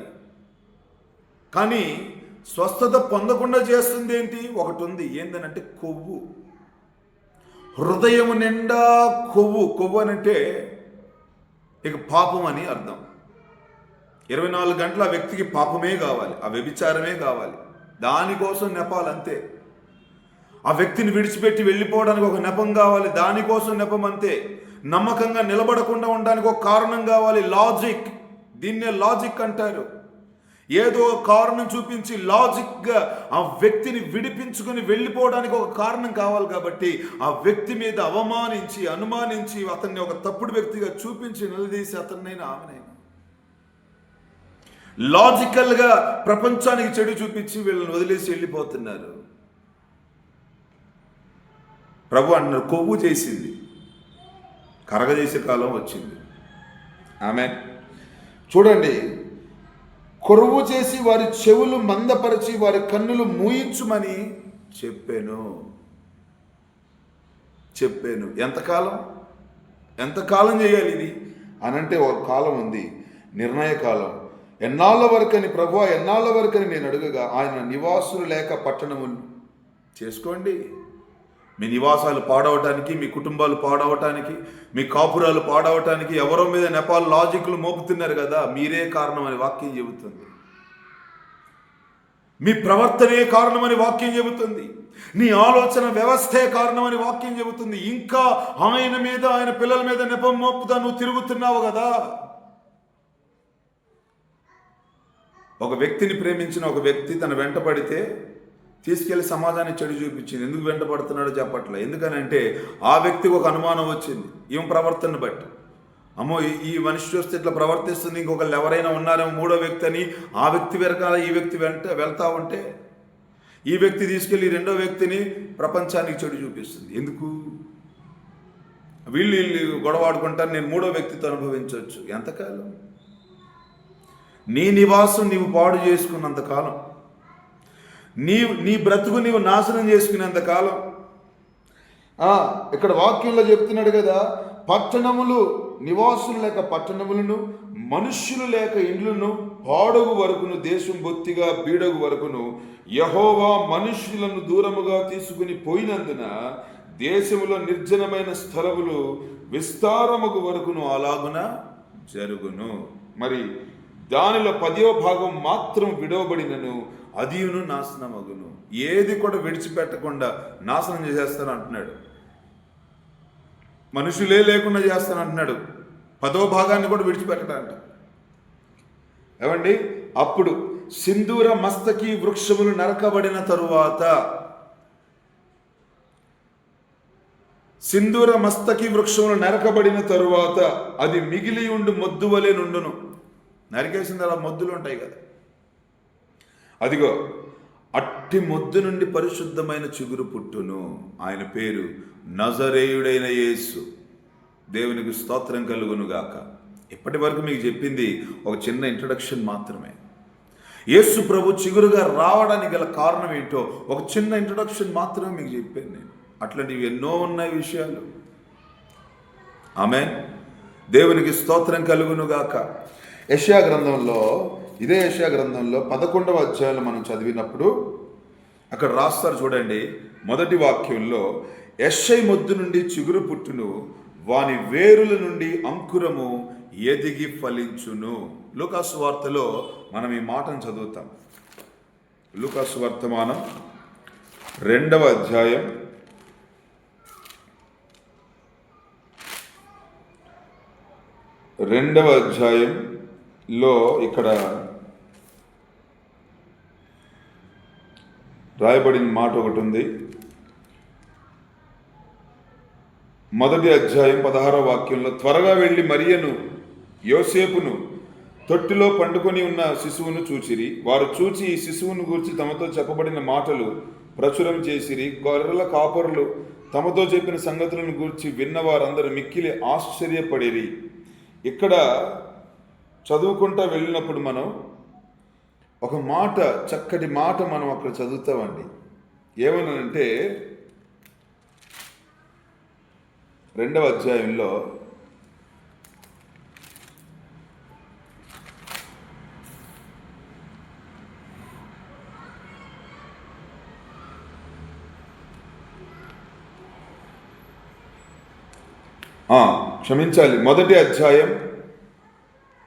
కానీ స్వస్థత పొందకుండా చేస్తుంది ఏంటి? ఒకటి ఉంది, ఏంటంటే కొవ్వు. హృదయము నిండా కొవ్వు అనంటే ఇక పాపం అని అర్థం. 24 గంటలు ఆ వ్యక్తికి పాపమే కావాలి, ఆ వ్యభిచారమే కావాలి, దానికోసం నెపాలంతే. ఆ వ్యక్తిని విడిచిపెట్టి వెళ్ళిపోవడానికి ఒక నెపం కావాలి, దానికోసం నెపం అంతే. నమ్మకంగా నిలబడకుండా ఉండడానికి ఒక కారణం కావాలి, లాజిక్. దీన్నే లాజిక్ అంటారు. ఏదో కారణం చూపించి లాజిక్గా ఆ వ్యక్తిని విడిపించుకొని వెళ్ళిపోవడానికి ఒక కారణం కావాలి. కాబట్టి ఆ వ్యక్తి మీద అనుమానించి అతన్ని ఒక తప్పుడు వ్యక్తిగా చూపించి నిలదీసి అతన్నైనా ఆమెనైనా లాజికల్గా ప్రపంచానికి చెడు చూపించి వీళ్ళని వదిలేసి వెళ్ళిపోతున్నారు. ప్రభు అన్న కొవ్వు చేసింది, కరగజేసే కాలం వచ్చింది. ఆమేన్. చూడండి, కొరువు చేసి వారి చెవులు మందపరిచి వారి కన్నులు మూయించుమని చెప్పాను. ఎంతకాలం చేయాలి ఇది అనంటే ఒక కాలం ఉంది, నిర్ణయ కాలం. ఎన్నాళ్ళ వరకని ప్రభువా, ఎన్నాళ్ళ వరకని నేను అడుగగా ఆయన నివాసులు లేక పట్టణములు చేసుకోండి. మీ నివాసాలు పాడవటానికి, మీ కుటుంబాలు పాడవటానికి, మీ కాపురాలు పాడవటానికి ఎవరో మీద నెపాల్ లాజిక్లు మోపుతున్నారు కదా, మీరే కారణమని వాక్యం చెబుతుంది. మీ ప్రవర్తనే కారణమని వాక్యం చెబుతుంది. నీ ఆలోచన వ్యవస్థే కారణమని వాక్యం చెబుతుంది. ఇంకా ఆయన మీద, ఆయన పిల్లల మీద నెపం మోపుతా నువ్వు తిరుగుతున్నావు కదా. ఒక వ్యక్తిని ప్రేమించిన ఒక వ్యక్తి తన వెంట పడితే తీసుకెళ్లి సమాజాన్ని చెడు చూపించింది. ఎందుకు వెంటబడుతున్నాడో చెప్పట్లే. ఎందుకనంటే ఆ వ్యక్తికి ఒక అనుమానం వచ్చింది ఈమె ప్రవర్తన బట్టి. అమ్మో, ఈ మనిషి చూస్తే ఇట్లా ప్రవర్తిస్తుంది, ఇంకొకళ్ళు ఎవరైనా ఉన్నారేమో మూడో వ్యక్తి అని ఆ వ్యక్తి వెనకాల ఈ వ్యక్తి వెళ్తా ఉంటే ఈ వ్యక్తి తీసుకెళ్ళి రెండో వ్యక్తిని ప్రపంచానికి చెడు చూపిస్తుంది. ఎందుకు? వీళ్ళు గొడవాడుకుంటారు, నేను మూడో వ్యక్తితో అనుభవించవచ్చు. ఎంతకాలం? నీ నివాసం నీవు పాడు చేసుకున్నంతకాలం నీ బ్రతుకు నీవు నాశనం చేసుకునేంత కాలం. ఇక్కడ వాక్యంలో చెప్తున్నాడు కదా, పట్టణములు నివాసులు లేక పట్టణములను, మనుష్యులు లేక ఇండ్లను, పాడగు వరకును, దేశం బొత్తిగా బీడగు వరకును యెహోవా మనుష్యులను దూరముగా తీసుకుని పోయినందున దేశములో నిర్జనమైన స్థలములు విస్తారముగు వరకును అలాగున జరుగును. మరి దానిలో 10వ భాగం మాత్రం విడవబడినను అదియును నాశనమగును. ఏది కూడా విడిచిపెట్టకుండా నాశనం చేసేస్తాను అంటున్నాడు. మనుషులే లేకుండా చేస్తాను అంటున్నాడు. 10వ భాగాన్ని కూడా విడిచిపెట్టడంట. ఏమండి, అప్పుడు సింధూర మస్తకి వృక్షములు నరకబడిన తరువాత, సింధూర మస్తకి వృక్షములు నరకబడిన తరువాత అది మిగిలి ఉండు మొద్దు వలె నుండును. నరికేసిన అలా మొద్దులు ఉంటాయి కదా, అదిగో అట్టి మొద్దు నుండి పరిశుద్ధమైన చిగురు పుట్టును. ఆయన పేరు నజరేయుడైన యేసు. దేవునికి స్తోత్రం కలుగును గాక. ఇప్పటి వరకు మీకు చెప్పింది ఒక చిన్న ఇంట్రడక్షన్ మాత్రమే. యేసు ప్రభు చిగురుగా రావడానికి గల కారణం ఏంటో ఒక చిన్న ఇంట్రడక్షన్ మాత్రమే మీకు చెప్పాను నేను. అట్లాంటివి ఎన్నో ఉన్నాయి విషయాలు. ఆమేన్. దేవునికి స్తోత్రం కలుగును గాక. యెషయా గ్రంథంలో, ఇదే యెషయా గ్రంథంలో 11వ అధ్యాయంలో మనం చదివినప్పుడు అక్కడ రాస్తారు చూడండి, మొదటి వాక్యంలో, యెషై మొద్దు నుండి చిగురు పుట్టును, వాని వేరుల నుండి అంకురము ఎదిగి ఫలించును. లూకాసు వార్తలో మనం ఈ మాటను చదువుతాం. లూకాసు వర్తమానం 2వ అధ్యాయం 2వ అధ్యాయంలో ఇక్కడ రాయబడిన మాట ఒకటి ఉంది. మొదటి అధ్యాయం 16వ వాక్యంలో, త్వరగా వెళ్ళి మరియను యోసేపును తొట్టిలో పండుకొని ఉన్న శిశువును చూచిరి. వారు చూచి ఈ శిశువును గూర్చి తమతో చెప్పబడిన మాటలు ప్రచురం చేసిరి. గొర్రెల కాపరులు తమతో చెప్పిన సంగతులను గూర్చి విన్న వారందరూ మిక్కిలి ఆశ్చర్యపడిరి. ఇక్కడ చదువుకుంటా వెళ్ళినప్పుడు మనం ఒక మాట, చక్కటి మాట మనం అక్కడ చదువుతామండి. ఏమనంటే 2వ అధ్యాయంలో క్షమించాలి, మొదటి అధ్యాయం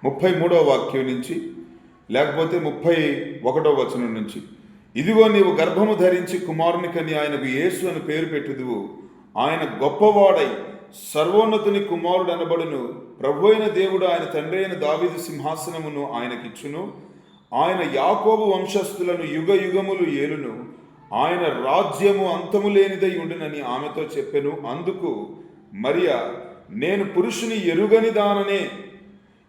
33వ వాక్యం నుంచి, లేకపోతే 31వ వచనం నుంచి, ఇదిగో నీవు గర్భము ధరించి కుమారుని కని ఆయనకు యేసు అని పేరు పెట్టుదువు. ఆయన గొప్పవాడై సర్వోన్నతుని కుమారుడు అనబడును. ప్రభు అయిన దేవుడు ఆయన తండ్రి అయిన దావీదు సింహాసనమును ఆయనకిచ్చును. ఆయన యాకోబు వంశస్థులను యుగ యుగములు ఏలును. ఆయన రాజ్యము అంతము లేనిదై ఉండునని ఆమెతో చెప్పెను. అందుకు మరియా, నేను పురుషుని ఎరుగని దాననే,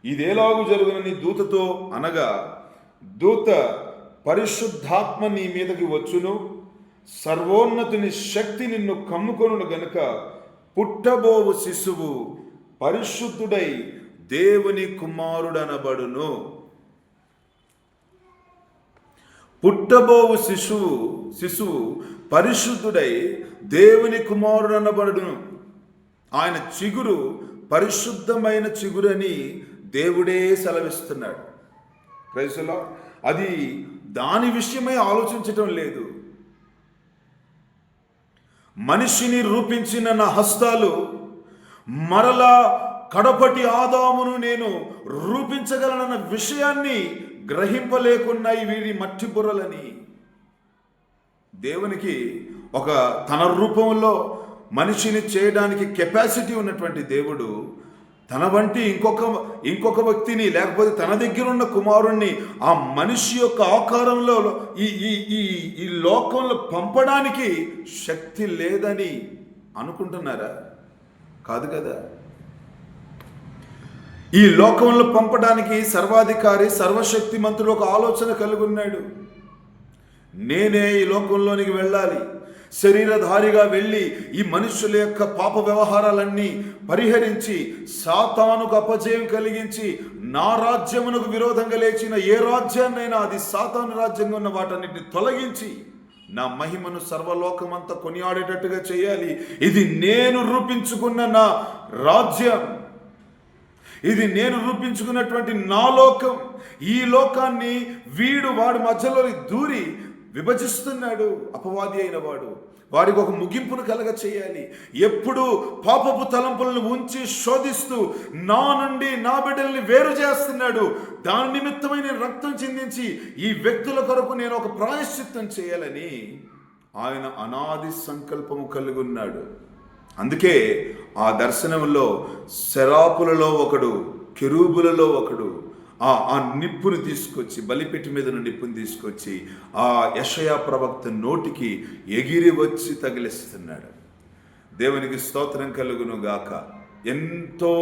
ఇదేలాగు జరుగునని దూతతో అనగా, దూత, పరిశుద్ధాత్మ నీ మీదకి వచ్చును, సర్వోన్నతుని శక్తి నిన్ను కమ్ముకొనును గనుక పుట్టబోవు శిశువు పరిశుద్ధుడై దేవుని కుమారుడనబడును. పుట్టబోవు శిశువు పరిశుద్ధుడై దేవుని కుమారుడనబడును. ఆయన చిగురు పరిశుద్ధమైన చిగురని దేవుడే సెలవిస్తున్నాడు. Praise the Lord. అది దాని విషయమై ఆలోచించటం లేదు. మనిషిని రూపించిన నా హస్తాలు మరలా కడపటి ఆదామును నేను రూపించగలనన్న విషయాన్ని గ్రహింపలేకున్నాయి వీరి మట్టి బుర్రలని. దేవునికి ఒక తన రూపంలో మనిషిని చేయడానికి కెపాసిటీ ఉన్నటువంటి దేవుడు తన వంటి ఇంకొక వ్యక్తిని, లేకపోతే తన దగ్గర ఉన్న కుమారుణ్ణి ఆ మనిషి యొక్క ఆకారంలో ఈ లోకంలో పంపడానికి శక్తి లేదని అనుకుంటున్నారా? కాదు కదా. ఈ లోకంలో పంపడానికి సర్వాధికారి, సర్వశక్తిమంతుడు ఒక ఆలోచన కలిగి ఉన్నాడు. నేనే ఈ లోకంలోనికి వెళ్ళాలి, శరీరధారిగా వెళ్ళి ఈ మనుషుల యొక్క పాప వ్యవహారాలన్నీ పరిహరించి సాతానుకు అపజయం కలిగించి నా రాజ్యమునకు విరోధంగా లేచిన ఏ రాజ్యాన్నైనా అది సాతాను రాజ్యంగా ఉన్న వాటన్నిటిని తొలగించి నా మహిమను సర్వలోకమంతా కొనియాడేటట్టుగా చేయాలి. ఇది నేను రూపించుకున్న నా రాజ్యం, ఇది నేను రూపించుకున్నటువంటి నా లోకం. ఈ లోకాన్ని వాడి మధ్యలో దూరి విభజిస్తున్నాడు అపవాది అయిన వాడు. వారికి ఒక ముగింపును కలగ చేయాలి. ఎప్పుడు పాపపు తలంపులను ఉంచి శోధిస్తూ నా నుండి నా బిడ్డల్ని వేరు చేస్తున్నాడు. దాని నిమిత్తమై నేను రక్తం చిందించి ఈ వ్యక్తుల కొరకు నేను ఒక ప్రాయశ్చిత్తం చేయాలని ఆయన అనాది సంకల్పము కలిగి ఉన్నాడు. అందుకే ఆ దర్శనంలో శరాపులలో ఒకడు, కెరూబులలో ఒకడు ఆ నిప్పును తీసుకొచ్చి, బలిపెట్టి మీద నిప్పును తీసుకొచ్చి ఆ యెషయా ప్రవక్త నోటికి ఎగిరి వచ్చి తగిలిస్తున్నాడు. దేవునికి స్తోత్రం కలుగును గాక. ఎంతో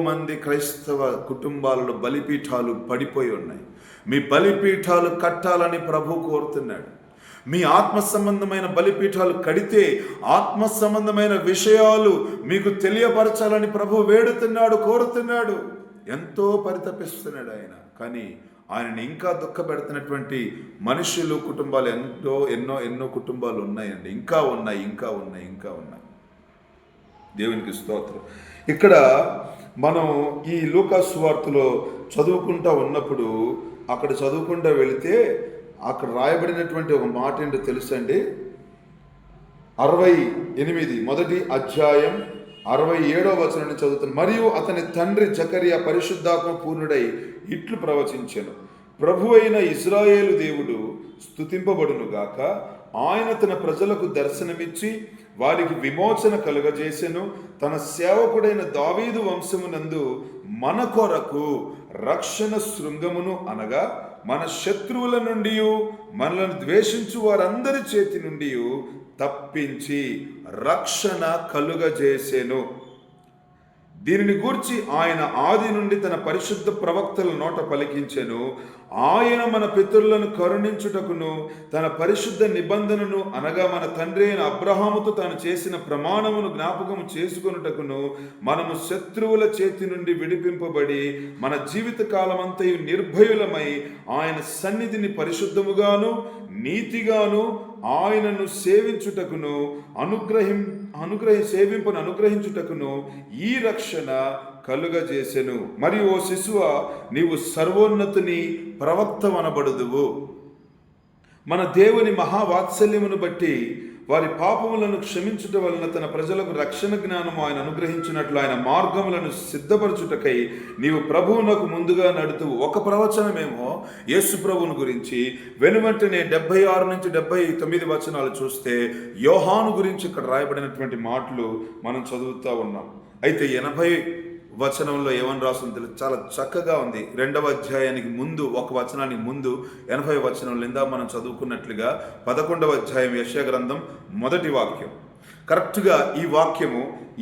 మంది క్రైస్తవ కుటుంబాలలో బలిపీఠాలు పడిపోయి ఉన్నాయి. మీ బలిపీఠాలు కట్టాలని ప్రభు కోరుతున్నాడు. మీ ఆత్మ సంబంధమైన బలిపీఠాలు కడితే ఆత్మ సంబంధమైన విషయాలు మీకు తెలియపరచాలని ప్రభు వేడుతున్నాడు, కోరుతున్నాడు, ఎంతో పరితపిస్తున్నాడు ఆయన. కానీ ఆయనని ఇంకా దుఃఖపెడుతున్నటువంటి మనుషులు, కుటుంబాలు ఎన్నో కుటుంబాలు ఉన్నాయండి. ఇంకా ఉన్నాయి. దేవునికి స్తోత్రం. ఇక్కడ మనం ఈ లూకా సువార్తలో చదువుకుంటా ఉన్నప్పుడు అక్కడ చదువుకుంటూ వెళితే అక్కడ రాయబడినటువంటి ఒక మాట ఏంటో తెలుసండి. 68 మొదటి అధ్యాయం 67వ వచనాన్ని చదువుతాను. మరియు అతని తండ్రి జకరియా పరిశుద్ధాత్మ పూర్ణుడై ఇట్లు ప్రవచించెను. ప్రభు అయిన ఇశ్రాయేలు దేవుడు స్తుతింపబడును గాక. ఆయన తన ప్రజలకు దర్శనమిచ్చి వారికి విమోచన కలుగజేసెను. తన సేవకుడైన దావీదు వంశమునందు మన కొరకు రక్షణ శృంగమును, అనగా మన శత్రువుల నుండి మనలను ద్వేషించు వారందరి చేతి నుండి తప్పించి రక్షణ కలుగజేసెను. దీనిని గూర్చి ఆయన ఆది నుండి తన పరిశుద్ధ ప్రవక్తల నోట పలికించెను. ఆయన మన పితరులను కరుణించుటకును, తన పరిశుద్ధ నిబంధనను, అనగా మన తండ్రి అయిన అబ్రహాముతో తాను చేసిన ప్రమాణమును జ్ఞాపకము చేసుకొనుటకును, మనము శత్రువుల చేతి నుండి విడిపింపబడి మన జీవిత కాలమంతయు నిర్భయులమై ఆయన సన్నిధిని పరిశుద్ధముగాను నీతిగాను ఆయనను సేవించుటకును అనుగ్రహించుటకును ఈ రక్షణ కలుగజేసెను. మరియు ఓ శిశువ, నీవు సర్వోన్నతుని ప్రవక్తవనబడుదువు. మన దేవుని మహావాత్సల్యమును బట్టి వారి పాపములను క్షమించుట వలన తన ప్రజలకు రక్షణ జ్ఞానము ఆయన అనుగ్రహించినట్లు ఆయన మార్గములను సిద్ధపరచుటకై నీవు ప్రభువునకు ముందుగా నడుతూ. ఒక ప్రవచనమేమో యేసు ప్రభువును గురించి, వెనువెంటనే 76 నుంచి 79 వచనాలు చూస్తే యోహాను గురించి ఇక్కడ రాయబడినటువంటి మాటలు మనం చదువుతూ ఉన్నాం. అయితే 80 వచనంలో ఏమని రాస్తుందో చాలా చక్కగా ఉంది. 2వ అధ్యాయానికి ముందు ఒక వచనానికి ముందు 80 వచనంలో ఇందాక మనం చదువుకున్నట్లుగా 11వ అధ్యాయం యెషయా గ్రంథం 1వ వాక్యం. కరెక్ట్గా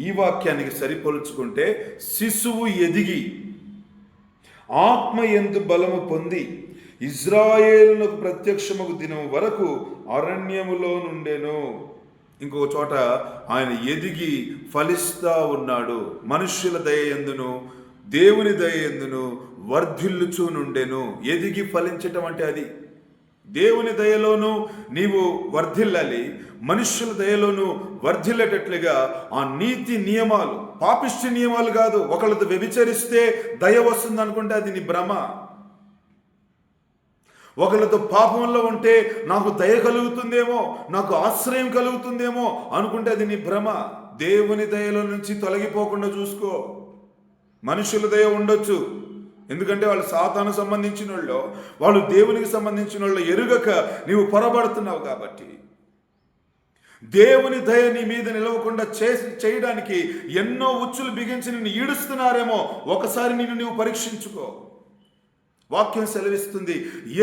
ఈ వాక్యానికి సరిపోల్చుకుంటే, శిశువు ఎదిగి ఆత్మ యందు బలము పొంది ఇజ్రాయేలునకు ప్రత్యక్షమగు దినం వరకు అరణ్యములో నుండెను. ఇంకొక చోట ఆయన ఎదిగి ఫలిస్తా ఉన్నాడు. మనుష్యుల దయయందును దేవుని దయయందును వర్ధిల్లుచూ నుండెను. ఎదిగి ఫలించటం అంటే అది. దేవుని దయలోనూ నీవు వర్ధిల్లాలి, మనుష్యుల దయలోనూ వర్ధిల్లేటట్లుగా ఆ నీతి నియమాలు, పాపిష్టి నియమాలు కాదు. ఒకళ్ళతో వ్యభిచరిస్తే దయ వస్తుంది అనుకుంటే అది నీ భ్రమ. ఒకళ్ళతో పాపంలో ఉంటే నాకు దయ కలుగుతుందేమో, నాకు ఆశ్రయం కలుగుతుందేమో అనుకుంటే అది నీ భ్రమ. దేవుని దయలో నుంచి తొలగిపోకుండా చూసుకో. మనుషుల దయ ఉండొచ్చు, ఎందుకంటే వాళ్ళు సాతాను సంబంధించిన వాళ్ళు దేవునికి సంబంధించిన వాళ్ళు ఎరుగక నీవు పొరబడుతున్నావు. కాబట్టి దేవుని దయ నీ మీద నిలవకుండా చేయడానికి ఎన్నో ఉచ్చులు బిగించి నిన్ను ఈడుస్తున్నారేమో. ఒకసారి నిన్ను నీవు పరీక్షించుకో. వాక్యం సెలవిస్తుంది,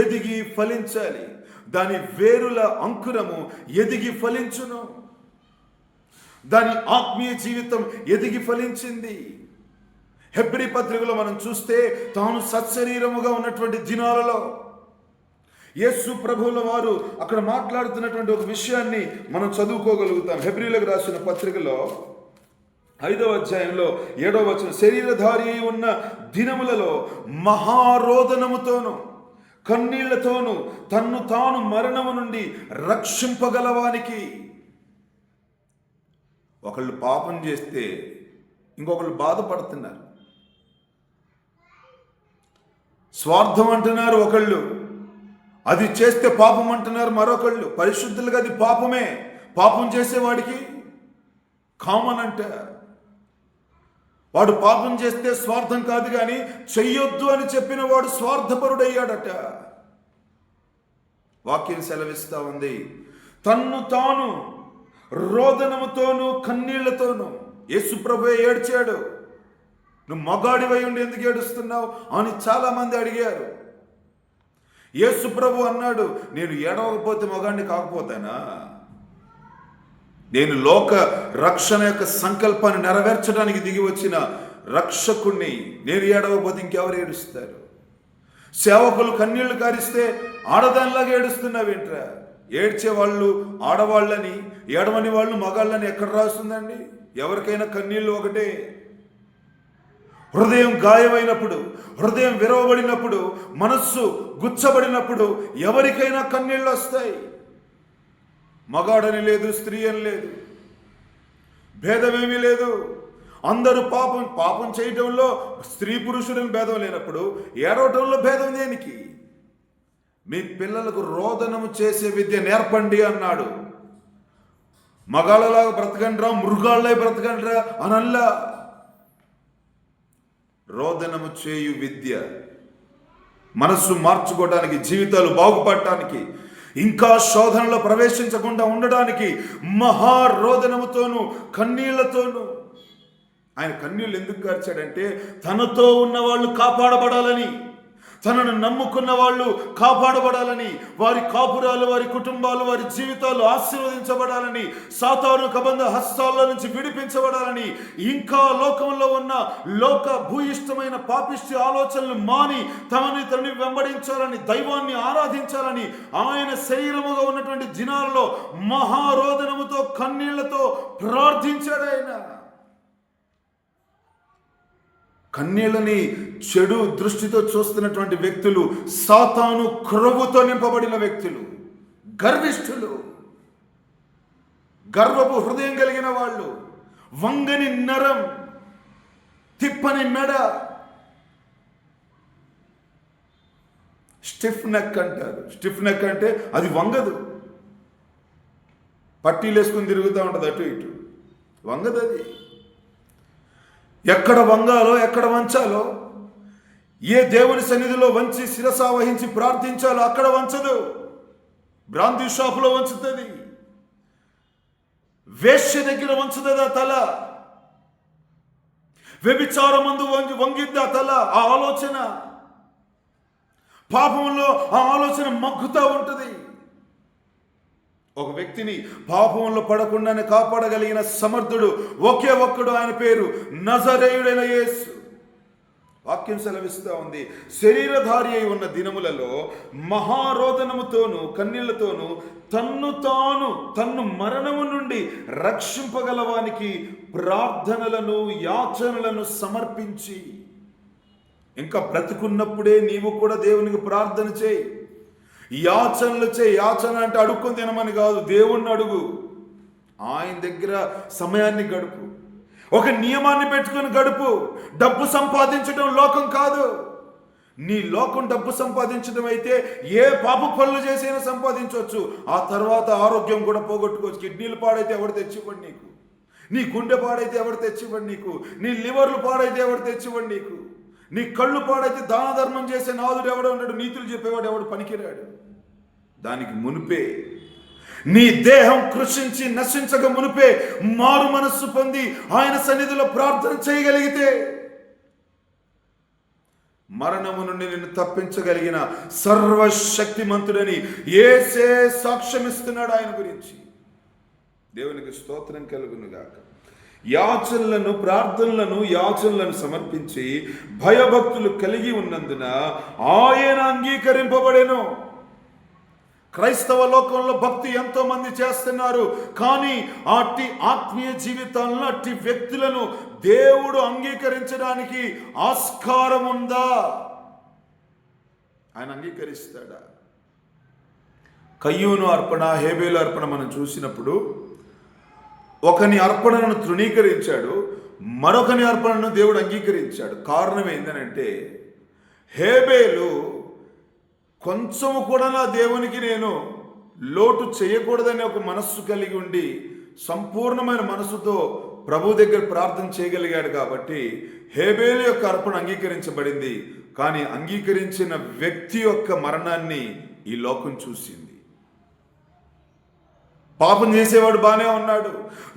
ఎదిగి ఫలించాలి. దాని వేరుల అంకురము ఎదిగి ఫలించును. దాని ఆత్మీయ జీవితం ఎదిగి ఫలించింది. హెబ్రీ పత్రికలో మనం చూస్తే తాను సత్శరీరముగా ఉన్నటువంటి దినాలలో యేసు ప్రభువుల వారు అక్కడ మాట్లాడుతున్నటువంటి ఒక విషయాన్ని మనం చదువుకోగలుగుతాం. హెబ్రీయులకు రాసిన పత్రికలో 5వ అధ్యాయంలో 7వ వచనం, శరీరధారి అయి ఉన్న దినములలో మహారోదనముతోను కన్నీళ్లతోను తన్ను తాను మరణము నుండి రక్షింపగలవానికి. ఒకళ్ళు పాపం చేస్తే ఇంకొకళ్ళు బాధపడుతున్నారు, స్వార్థం అంటున్నారు ఒకళ్ళు, అది చేస్తే పాపం అంటున్నారు మరొకళ్ళు. పరిశుద్ధులుగా అది పాపమే, పాపం చేసేవాడికి కామన్ అంట. వాడు పాపం చేస్తే స్వార్థం కాదు, కానీ చెయ్యొద్దు అని చెప్పిన వాడు స్వార్థపరుడయ్యాడట. వాక్యం సెలవిస్తా ఉంది, తన్ను తాను రోదనముతోనూ కన్నీళ్లతోనూ. యేసు ప్రభువే ఏడ్చాడు. నువ్వు మగాడివై ఉండి ఎందుకు ఏడుస్తున్నావు అని చాలామంది అడిగారు. యేసు ప్రభు అన్నాడు, నేను ఏడవకపోతే మగాడిని కాకపోతానా? నేను లోక రక్షణ యొక్క సంకల్పాన్ని నెరవేర్చడానికి దిగి వచ్చిన రక్షకుణ్ణి. నేను ఏడవకపోతే ఇంకెవరు ఏడుస్తారు? సేవకులు కన్నీళ్లు కారిస్తే ఆడదానిలాగా ఏడుస్తున్నావేంట్రా? ఏడ్చేవాళ్ళు ఆడవాళ్ళని, ఏడవని వాళ్ళు మగాళ్ళని ఎక్కడ రాస్తుందండి? ఎవరికైనా కన్నీళ్ళు ఒకటే. హృదయం గాయమైనప్పుడు, హృదయం విరవబడినప్పుడు, మనస్సు గుచ్చబడినప్పుడు ఎవరికైనా కన్నీళ్ళు వస్తాయి. మగాడని లేదు, స్త్రీ అని లేదు, భేదమేమీ లేదు. అందరూ పాపం చేయటంలో స్త్రీ పురుషులని భేదం లేనప్పుడు ఏడవటంలో భేదం దేనికి? మీ పిల్లలకు రోదనము చేసే విద్య నేర్పండి అన్నాడు. మగాళ్ళలాగా బ్రతకండ్రా, మృగాళ్ళే బ్రతకండ్రా అనల్లా. రోదనము చేయు విద్య మనస్సు మార్చుకోవడానికి, జీవితాలు బాగుపడటానికి, ఇంకా శోధనలో ప్రవేశించకుండా ఉండడానికి మహారోదనముతోనూ కన్నీళ్లతోనూ. ఆయన కన్నీళ్ళు ఎందుకు కార్చాడంటే తనతో ఉన్న వాళ్ళు కాపాడబడాలని, తనను నమ్ముకున్న వాళ్ళు కాపాడబడాలని, వారి కాపురాలు, వారి కుటుంబాలు, వారి జీవితాలు ఆశీర్వదించబడాలని, సాతాను కబంధ హస్తాల నుంచి విడిపించబడాలని, ఇంకా లోకంలో ఉన్న లోక భూయిష్టమైన పాపిష్టి ఆలోచనలు మాని తనని వెంబడించాలని, దైవాన్ని ఆరాధించాలని ఆయన శరీరముగా ఉన్నటువంటి దినాలలో మహారోదనముతో కన్నీళ్లతో ప్రార్థించాడు ఆయన. కన్నీళ్ళని చెడు దృష్టితో చూస్తున్నటువంటి వ్యక్తులు సాతాను క్రొవ్వుతో నింపబడిన వ్యక్తులు, గర్విష్ఠులు, గర్వపు హృదయం కలిగిన వాళ్ళు, వంగని నరం, తిప్పని మెడ, స్టిఫ్ నెక్ అంటారు. స్టిఫ్ నెక్ అంటే అది వంగదు, పట్టీలు వేసుకుని తిరుగుతూ ఉంటుంది అటు ఇటు, వంగదు అది. ఎక్కడ వంగాలో, ఎక్కడ వంచాలో, ఏ దేవుని సన్నిధిలో వంచి శిరసా వహించి ప్రార్థించాలో అక్కడ వంచదు. బ్రాందీ షాపులో వంచుతుంది, వేశ్య దగ్గర వంచుతుంది ఆ తల, వ్యభిచారమందు వంగిద్ది ఆ తల. ఆ ఆలోచన, పాపంలో ఆ ఆలోచన మగ్గుతూ ఉంటుంది. ఒక వ్యక్తిని పాపంలో పడకుండానే కాపాడగలిగిన సమర్థుడు ఒకే ఒక్కడు, ఆయన పేరు నజరేయుడైన యేసు. వాక్యం సెలవిస్తూ ఉంది, శరీరధారి అయి ఉన్న దినములలో మహారోదనముతోనూ కన్నీళ్లతోనూ తన్ను మరణము నుండి రక్షింపగలవానికి ప్రార్థనలను యాచనలను సమర్పించి. ఇంకా బ్రతికున్నప్పుడే నీవు కూడా దేవునికి ప్రార్థన చేయి, యాచనలు చేయి. యాచన అంటే అడుక్కొని తినమని కాదు, దేవుణ్ణి అడుగు, ఆయన దగ్గర సమయాన్ని గడుపు, ఒక నియమాన్ని పెట్టుకుని గడుపు. డబ్బు సంపాదించడం లోకం కాదు. నీ లోకం డబ్బు సంపాదించడం అయితే ఏ పాప పనులు చేసైనా సంపాదించవచ్చు, ఆ తర్వాత ఆరోగ్యం కూడా పోగొట్టుకోవచ్చు. కిడ్నీలు పాడైతే ఎవరు తెచ్చివ్వండి నీకు, నీ గుండె పాడైతే ఎవరు తెచ్చివ్వండి నీకు, నీ లివర్లు పాడైతే ఎవరు తెచ్చివ్వండి నీకు, నీ కళ్ళు పాడైతే దాన ధర్మం చేసే నాదుడు ఎవడో ఉన్నాడు, నీతులు చెప్పేవాడు ఎవడు పనికిరాడు. దానికి మునిపే, నీ దేహం కృషించి నశించక మునిపే మారు మనస్సు పొంది ఆయన సన్నిధిలో ప్రార్థన చేయగలిగితే మరణము నుండి నిన్ను తప్పించగలిగిన సర్వశక్తిమంతుడని యేసే సాక్ష్యమిస్తున్నాడు ఆయన గురించి. దేవునికి స్తోత్రం కలుగునుగాక. యాచనలను, ప్రార్థనలను, యాచనలను భయభక్తులు కలిగి ఉన్నందున ఆయన అంగీకరింపబడెను. క్రైస్తవ లోకంలో భక్తి ఎంతో మంది చేస్తున్నారు, కానీ అట్టి ఆత్మీయ జీవితాలను, అట్టి వ్యక్తులను దేవుడు అంగీకరించడానికి ఆస్కారం ఉందా? ఆయన అంగీకరిస్తాడా? కయ్యూను అర్పణ, హేబేలు అర్పణ మనం చూసినప్పుడు ఒకని అర్పణను తృణీకరించాడు, మరొకని అర్పణను దేవుడు అంగీకరించాడు. కారణం ఏంటంటే హేబేలు కొంచెము కూడా నా దేవునికి నేను లోటు చేయకూడదనే ఒక మనస్సు కలిగి ఉండి సంపూర్ణమైన మనసుతో ప్రభు దగ్గర ప్రార్థన చేయగలిగాడు కాబట్టి హేబేలు యొక్క అర్పణ అంగీకరించబడింది. కానీ అంగీకరించిన వ్యక్తి యొక్క మరణాన్ని ఈ లోకం చూసింది. పాపం చేసేవాడు బాగానే ఉన్నాడు,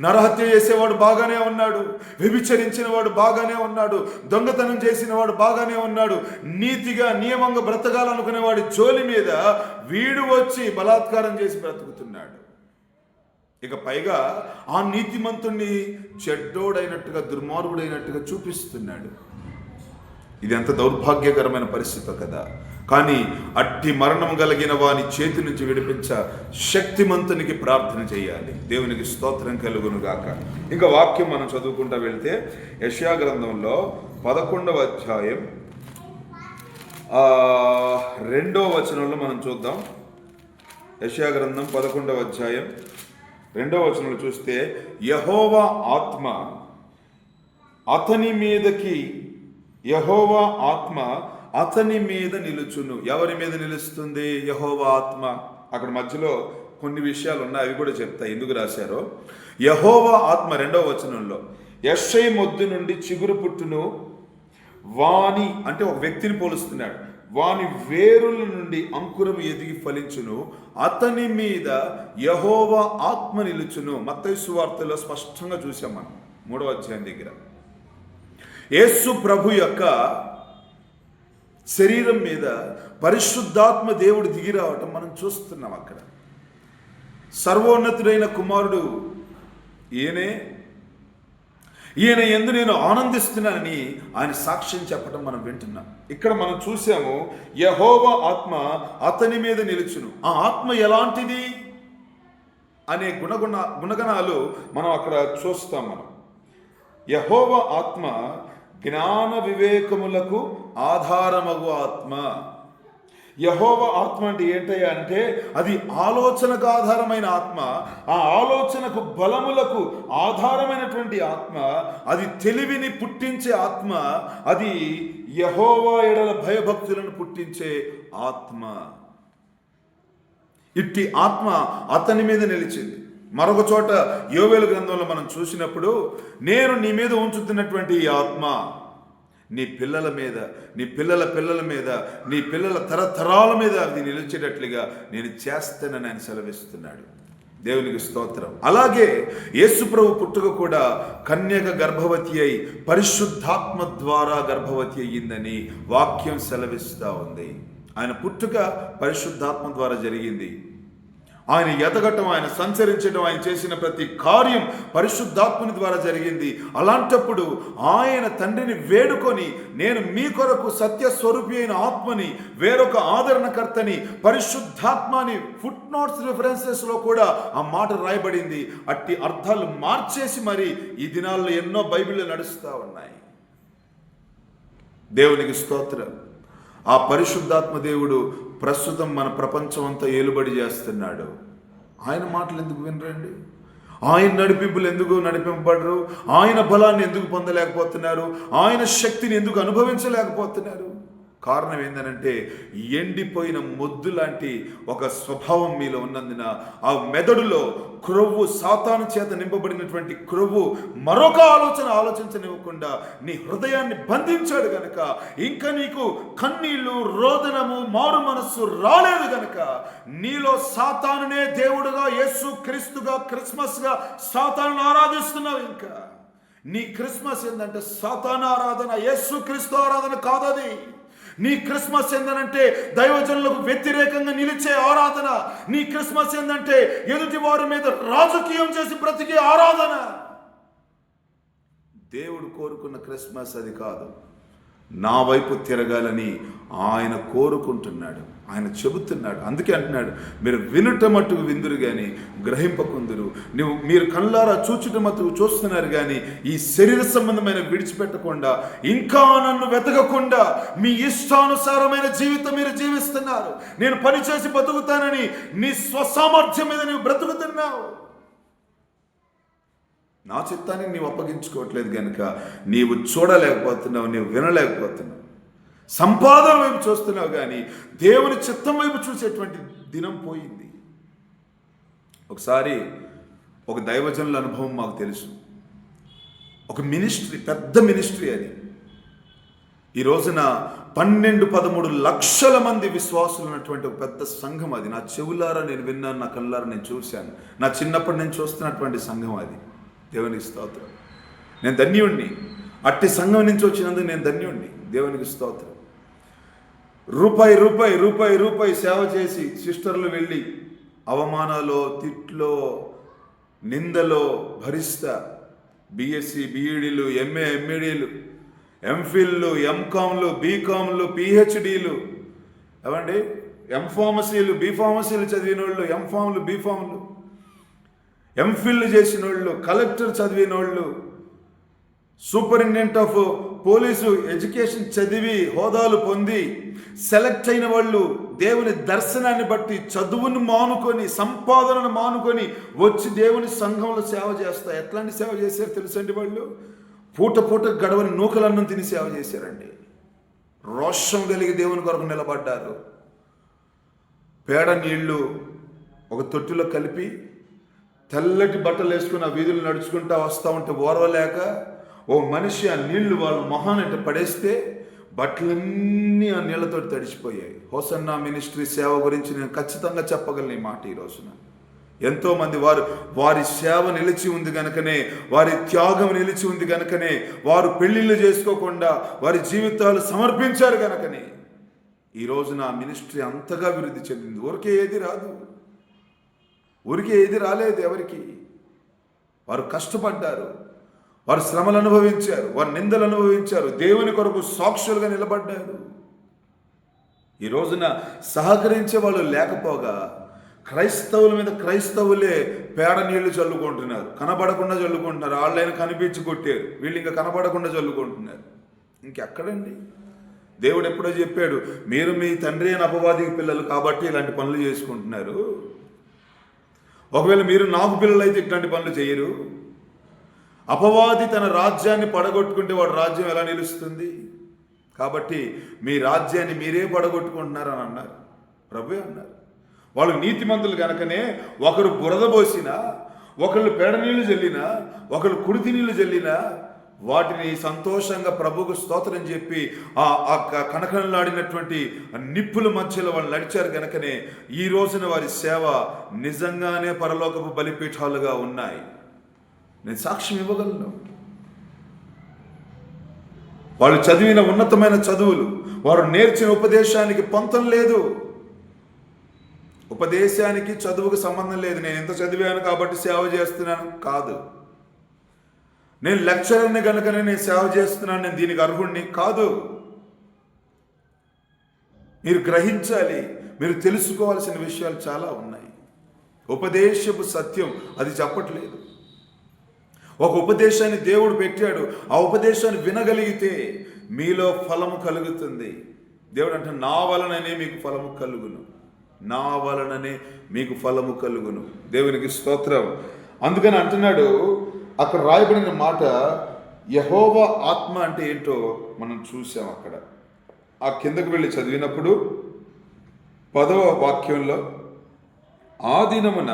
నరహత్య చేసేవాడు బాగానే ఉన్నాడు, వ్యభిచరించిన వాడు బాగానే ఉన్నాడు, దొంగతనం చేసిన వాడు బాగానే ఉన్నాడు, నీతిగా నియమంగా బ్రతకాలనుకునేవాడి జోలి మీద వీడు వచ్చి బలాత్కారం చేసి బ్రతుకుతున్నాడు. ఇక పైగా ఆ నీతిమంతుణ్ణి చెడ్డోడైనట్టుగా, దుర్మార్గుడైనట్టుగా చూపిస్తున్నాడు. ఇది ఎంత దౌర్భాగ్యకరమైన పరిస్థితి కదా. కానీ అట్టి మరణం కలిగిన వాని చేతి నుంచి విడిపించ శక్తిమంతునికి ప్రార్థన చేయాలి. దేవునికి స్తోత్రం కలుగును గాక. ఇంకా వాక్యం మనం చదువుకుంటూ వెళ్తే యెషయా గ్రంథంలో 11వ అధ్యాయం 2వ వచనంలో మనం చూద్దాం. యెషయా గ్రంథం 11వ అధ్యాయం 2వ వచనంలో చూస్తే యెహోవా ఆత్మ అతని మీద నిలుచును. ఎవరి మీద నిలుస్తుంది? యెహోవా ఆత్మ. అక్కడ మధ్యలో కొన్ని విషయాలు ఉన్నాయి, అవి కూడా చెప్తా ఎందుకు రాశారో. యెహోవా ఆత్మ 2వ వచనంలో యెషై మొద్దు నుండి చిగురు పుట్టును, వాని అంటే ఒక వ్యక్తిని పోలుస్తున్నాడు, వాని వేరుల నుండి అంకురం ఎదిగి ఫలించును, అతని మీద యెహోవా ఆత్మ నిలుచును. మత్తయి సువార్తలో స్పష్టంగా చూసాం మనం 3వ అధ్యాయం దగ్గర. యేసు ప్రభు యొక్క శరీరం మీద పరిశుద్ధాత్మ దేవుడు దిగి రావటం మనం చూస్తున్నాం. అక్కడ సర్వోన్నతుడైన కుమారుడు ఈయన యందు నేను ఆనందిస్తున్నానని ఆయన సాక్ష్యం చెప్పడం మనం వింటున్నాం. ఇక్కడ మనం చూసాము యెహోవా ఆత్మ అతని మీద నిలుచును. ఆ ఆత్మ ఎలాంటిది అనే గుణగణాలు మనం అక్కడ చూస్తాం. మనం యెహోవా ఆత్మ జ్ఞాన వివేకములకు ఆధారమగు ఆత్మ. యెహోవా ఆత్మ అంటే ఏంటయ్యా అంటే అది ఆలోచనకు ఆధారమైన ఆత్మ, ఆ ఆలోచనకు బలములకు ఆధారమైనటువంటి ఆత్మ, అది తెలివిని పుట్టించే ఆత్మ, అది యెహోవా ఎడల భయభక్తులను పుట్టించే ఆత్మ. ఇట్టి ఆత్మ అతని మీద నిలిచింది. మరొక చోట యోవేలు గ్రంథంలో మనం చూసినప్పుడు నేను నీ మీద ఉంచుతున్నటువంటి ఈ ఆత్మ నీ పిల్లల మీద, నీ పిల్లల పిల్లల మీద, నీ పిల్లల తరతరాల మీద అది నిలిచేటట్లుగా నేను చేస్తానని ఆయన సెలవిస్తున్నాడు. దేవునికి స్తోత్రం. అలాగే యేసుప్రభు పుట్టుక కూడా కన్యక గర్భవతి అయి పరిశుద్ధాత్మ ద్వారా గర్భవతి అయ్యిందని వాక్యం సెలవిస్తూ ఉంది. ఆయన పుట్టుక పరిశుద్ధాత్మ ద్వారా జరిగింది. ఆయన ఎదగటం, ఆయన సంచరించడం, ఆయన చేసిన ప్రతి కార్యం పరిశుద్ధాత్మని ద్వారా జరిగింది. అలాంటప్పుడు ఆయన తండ్రిని వేడుకొని నేను మీ కొరకు సత్యస్వరూపి అయిన ఆత్మని, వేరొక ఆదరణకర్తని, పరిశుద్ధాత్మని ఫుట్ నోట్స్ రిఫరెన్సెస్లో కూడా ఆ మాట రాయబడింది. అట్టి అర్థాలు మార్చేసి మరి ఈ దినాల్లో ఎన్నో బైబిళ్ళు నడుస్తూ ఉన్నాయి. దేవునికి స్తోత్రం. ఆ పరిశుద్ధాత్మ దేవుడు ప్రస్తుతం మన ప్రపంచం అంతా ఏలుబడి చేస్తున్నాడు. ఆయన మాటలు ఎందుకు వినరండి? ఆయన నడిపింపులు ఎందుకు నడిపింపబడరు? ఆయన బలాన్ని ఎందుకు పొందలేకపోతున్నారు? ఆయన శక్తిని ఎందుకు అనుభవించలేకపోతున్నారు? కారణం ఏంటంటే ఎండిపోయిన మొద్దు లాంటి ఒక స్వభావం మీలో ఉన్నందున ఆ మెదడులో క్రొవ్వు, సాతాను చేత నింపబడినటువంటి క్రొవ్వు మరొక ఆలోచించనివ్వకుండా నీ హృదయాన్ని బంధించాడు గనక, ఇంకా నీకు కన్నీళ్లు, రోదనము, మారు మనస్సు రాలేదు గనక నీలో సాతానునే దేవుడుగా, యేసు క్రీస్తుగా, క్రిస్మస్గా సాతాను ఆరాధిస్తున్నావు. ఇంకా నీ క్రిస్మస్ ఏంటంటే సాతాను ఆరాధన, యేసు క్రీస్తు ఆరాధన కాదది. నీ క్రిస్మస్ ఏంటంటే దైవజనులకు వ్యతిరేకంగా నిలిచే ఆరాధన. నీ క్రిస్మస్ ఏంటంటే ఎదుటి వారి మీద రాజకీయం చేసి బ్రతికే ఆరాధన. దేవుడు కోరుకున్న క్రిస్మస్ అది కాదు. నా వైపు తిరగాలని ఆయన కోరుకుంటున్నాడు, ఆయన చెబుతున్నాడు. అందుకే అంటున్నాడు, మీరు వినుట మట్టుకు విందురు కానీ గ్రహింపకుందురు. మీరు కళ్ళారా చూచుట మట్టుకు చూస్తున్నారు కానీ ఈ శరీర సంబంధమైన విడిచిపెట్టకుండా, ఇంకా నన్ను వెతకకుండా మీ ఇష్టానుసారమైన జీవితం మీరు జీవిస్తున్నారు. నేను పనిచేసి బతుకుతానని నీ స్వసామర్థ్యం మీద నీవు బ్రతుకుతున్నావు. నా చిత్తాన్ని నీవు అప్పగించుకోవట్లేదు కనుక నీవు చూడలేకపోతున్నావు, నీవు వినలేకపోతున్నావు. సంపాదన వైపు చూస్తున్నావు కానీ దేవుని చిత్తం వైపు చూసేటువంటి దినం పోయింది. ఒకసారి ఒక దైవజనుల అనుభవం మాకు తెలుసు. ఒక మినిస్ట్రీ, పెద్ద మినిస్ట్రీ అది. ఈ రోజున 12-13 లక్షల మంది విశ్వాసులు ఉన్నటువంటి ఒక పెద్ద సంఘం అది. నా చెవులారా నేను విన్నాను, నా కళ్ళారా నేను చూశాను. నా చిన్నప్పటి నుంచి చూస్తున్నటువంటి సంఘం అది. దేవునికి స్తోత్రం. నేను ధన్యుణ్ణి, అట్టి సంఘం నుంచి వచ్చినందుకు నేను ధన్యుణ్ణి. దేవునికి స్తోత్రం. రూపాయి సేవ చేసి సిస్టర్లు వెళ్ళి అవమానాలు, తిట్లో, నిందలో భరిస్తా బిఎస్సి, బిఈడీలు, ఎంఏ, ఎంఈడీలు, ఎంఫిల్లు, ఎంకామ్లు, బీకామ్లు, పిహెచ్డీలు, ఏమండి ఎంఫార్మసీలు, బీఫార్మసీలు చదివిన వాళ్ళు, ఎంఫామ్లు, బీఫామ్లు, ఎంఫిల్ చేసిన వాళ్ళు, కలెక్టర్ చదివిన వాళ్ళు, సూపరింటెండెంట్ ఆఫ్ పోలీసు ఎడ్యుకేషన్ చదివి హోదాలు పొంది సెలెక్ట్ అయిన వాళ్ళు దేవుని దర్శనాన్ని బట్టి చదువును మానుకొని, సంపాదనను మానుకొని వచ్చి దేవుని సంఘంలో సేవ చేస్తారు. ఎట్లాంటి సేవ చేశారు తెలుసండి? వాళ్ళు పూట గడవని నూకలన్నం తిని సేవ చేశారండి. రోషం కలిగి దేవుని కొరకు నిలబడ్డారు. పేడ నీళ్లు ఒక తొట్టిలో కలిపి తెల్లటి బట్టలు వేసుకుని ఆ వీధులు నడుచుకుంటూ వస్తూ ఉంటే ఓర్వలేక ఓ మనిషి ఆ నీళ్లు వాళ్ళ మొహానంటే పడేస్తే బట్టలన్నీ ఆ నీళ్లతో తడిచిపోయాయి. హోసన్నా మినిస్ట్రీ సేవ గురించి నేను ఖచ్చితంగా చెప్పగలను ఈ మాట ఈ రోజున. ఎంతోమంది వారి సేవ నిలిచి ఉంది కనుకనే, వారి త్యాగం నిలిచి ఉంది కనుకనే, వారు పెళ్లిళ్ళు చేసుకోకుండా వారి జీవితాలు సమర్పించారు కనుకనే ఈ రోజున ఆ మినిస్ట్రీ అంతగా అభివృద్ధి చెందింది. ఊరికే ఏది రాలేదు ఎవరికి. వారు కష్టపడ్డారు, వారు శ్రమలు అనుభవించారు, వారు నిందలు అనుభవించారు, దేవుని కొరకు సాక్షులుగా నిలబడ్డారు. ఈ రోజున సహకరించే వాళ్ళు లేకపోగా క్రైస్తవుల మీద క్రైస్తవులే పేడ నీళ్లు చల్లుకుంటున్నారు. కనబడకుండా చల్లుకుంటున్నారు. వాళ్ళైనా కనిపించి కొట్టారు, వీళ్ళు ఇంకా కనబడకుండా చల్లుకుంటున్నారు. ఇంకెక్కడండి? దేవుడు ఎప్పుడో చెప్పాడు, మీరు మీ తండ్రి అయిన అపవాదికి పిల్లలు కాబట్టి ఇలాంటి పనులు చేసుకుంటున్నారు. ఒకవేళ మీరు నాకు పిల్లలు అయితే ఇట్లాంటి పనులు చేయరు. అపవాది తన రాజ్యాన్ని పడగొట్టుకుంటే వాడు రాజ్యం ఎలా నిలుస్తుంది? కాబట్టి మీ రాజ్యాన్ని మీరే పడగొట్టుకుంటున్నారని అన్నారు. ప్రభువే అన్నారు. వాళ్ళు నీతిమంతులు కనుకనే ఒకరు బురద పోసినా, ఒకళ్ళు పేడ నీళ్లు చల్లినా, ఒకళ్ళు కుడితి నీళ్లు చల్లినా వాటిని సంతోషంగా ప్రభువుకు స్తోత్రం చెప్పి ఆ కనకనలాడినటువంటి నిప్పుల మధ్యలో వాళ్ళు నడిచారు కనుకనే ఈ రోజున వారి సేవ నిజంగానే పరలోకపు బలిపీఠాలుగా ఉన్నాయి. నేను సాక్ష్యం ఇవ్వగలను. వాళ్ళు చదివిన ఉన్నతమైన చదువులు, వారు నేర్చిన ఉపదేశానికి పొంతం లేదు. ఉపదేశానికి చదువుకు సంబంధం లేదు. నేను ఎంత చదివాను కాబట్టి సేవ చేస్తున్నాను కాదు. నేను లెక్చరర్ని కనుకనే నేను సేవ చేస్తున్నాను, నేను దీనికి అర్హుడిని కాదు. మీరు గ్రహించాలి, మీరు తెలుసుకోవాల్సిన విషయాలు చాలా ఉన్నాయి. ఉపదేశపు సత్యం అది చెప్పట్లేదు. ఒక ఉపదేశాన్ని దేవుడు పెట్టాడు, ఆ ఉపదేశాన్ని వినగలిగితే మీలో ఫలము కలుగుతుంది. దేవుడు అంటే నా వలననే మీకు ఫలము కలుగును, నా వలననే మీకు ఫలము కలుగును. దేవునికి స్తోత్రం. అందుకని అంటున్నాడు, అక్కడ రాయబడిన మాట యెహోవా ఆత్మ అంటే ఏంటో మనం చూసాం. అక్కడ ఆ కిందకు వెళ్ళి చదివినప్పుడు 10వ వాక్యంలో, ఆ దినమున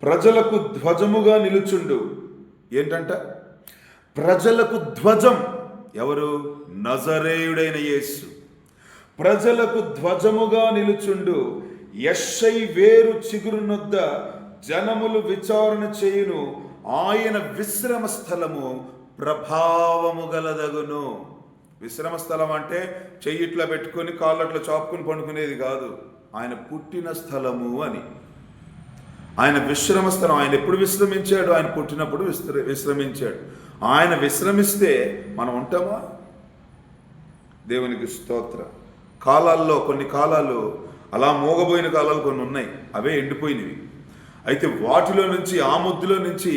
ప్రజలకు ధ్వజముగా నిలుచుండు. ఏంటంట? ప్రజలకు ధ్వజం. ఎవరు? నజరేయుడైన యేసు. ప్రజలకు ధ్వజముగా నిలుచుండు. యెషై వేరు చిగురునొద్ద జనములు విచారణ చేయును. ఆయన విశ్రమ స్థలము ప్రభావము గలదగును. విశ్రమ స్థలం అంటే చెయ్యిట్లా పెట్టుకొని కాళ్ళట్లా చాపుకొని పండుకునేది కాదు. ఆయన పుట్టిన స్థలము అని. ఆయన విశ్రమ స్థలం. ఆయన ఎప్పుడు విశ్రమించాడు? ఆయన పుట్టినప్పుడు విశ్రమించాడు. ఆయన విశ్రమిస్తే మనం ఉంటామా? దేవునికి స్తోత్రం. కాలాల్లో కొన్ని కాలాలు అలా మోగబోయిన కాలాలు కొన్ని ఉన్నాయి, అవే ఎండిపోయినవి. అయితే వాటిలో నుంచి, ఆ ముద్దులో నుంచి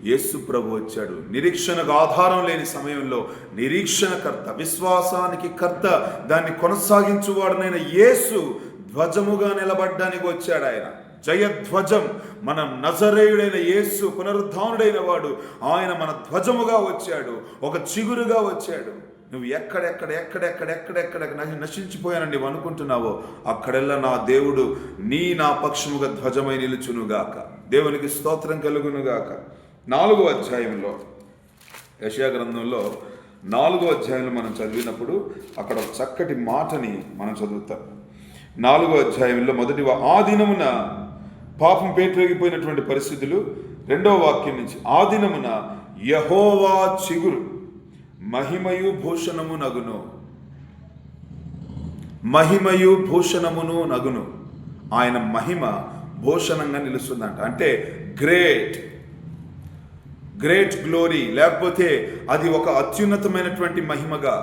యేసు ప్రభు వచ్చాడు. నిరీక్షణకు ఆధారం లేని సమయంలో నిరీక్షణకర్త, విశ్వాసానికి కర్త, దాన్ని కొనసాగించువాడనైన యేసు ధ్వజముగా నిలబడ్డానికి వచ్చాడు. ఆయన జయధ్వజం, మన నజరేయుడైన యేసు, పునరుద్ధానుడైన వాడు, ఆయన మన ధ్వజముగా వచ్చాడు, ఒక చిగురుగా వచ్చాడు. నువ్వు ఎక్కడెక్కడ నశించిపోయానని నువ్వు అనుకుంటున్నావో అక్కడెల్లా నా దేవుడు నా పక్షముగా ధ్వజమై నిలుచునుగాక. దేవునికి స్తోత్రం కలుగునుగాక. 4వ అధ్యాయంలో, యెషయా గ్రంథంలో 4వ అధ్యాయంలో మనం చదివినప్పుడు అక్కడ ఒక చక్కటి మాటని మనం చదువుతాం. 4వ అధ్యాయంలో ఆ దినమున పాపం పేటరేగిపోయినటువంటి పరిస్థితులు, 2వ వాక్యం నుంచి, ఆ దినమున యెహోవా చిగురు మహిమయు భూషణము నగును, మహిమయు భూషణమును నగును. ఆయన మహిమ భూషణంగా నిలుస్తుందంట. అంటే గ్రేట్ గ్లోరీ, లేకపోతే అది ఒక అత్యున్నతమైనటువంటి మహిమగా,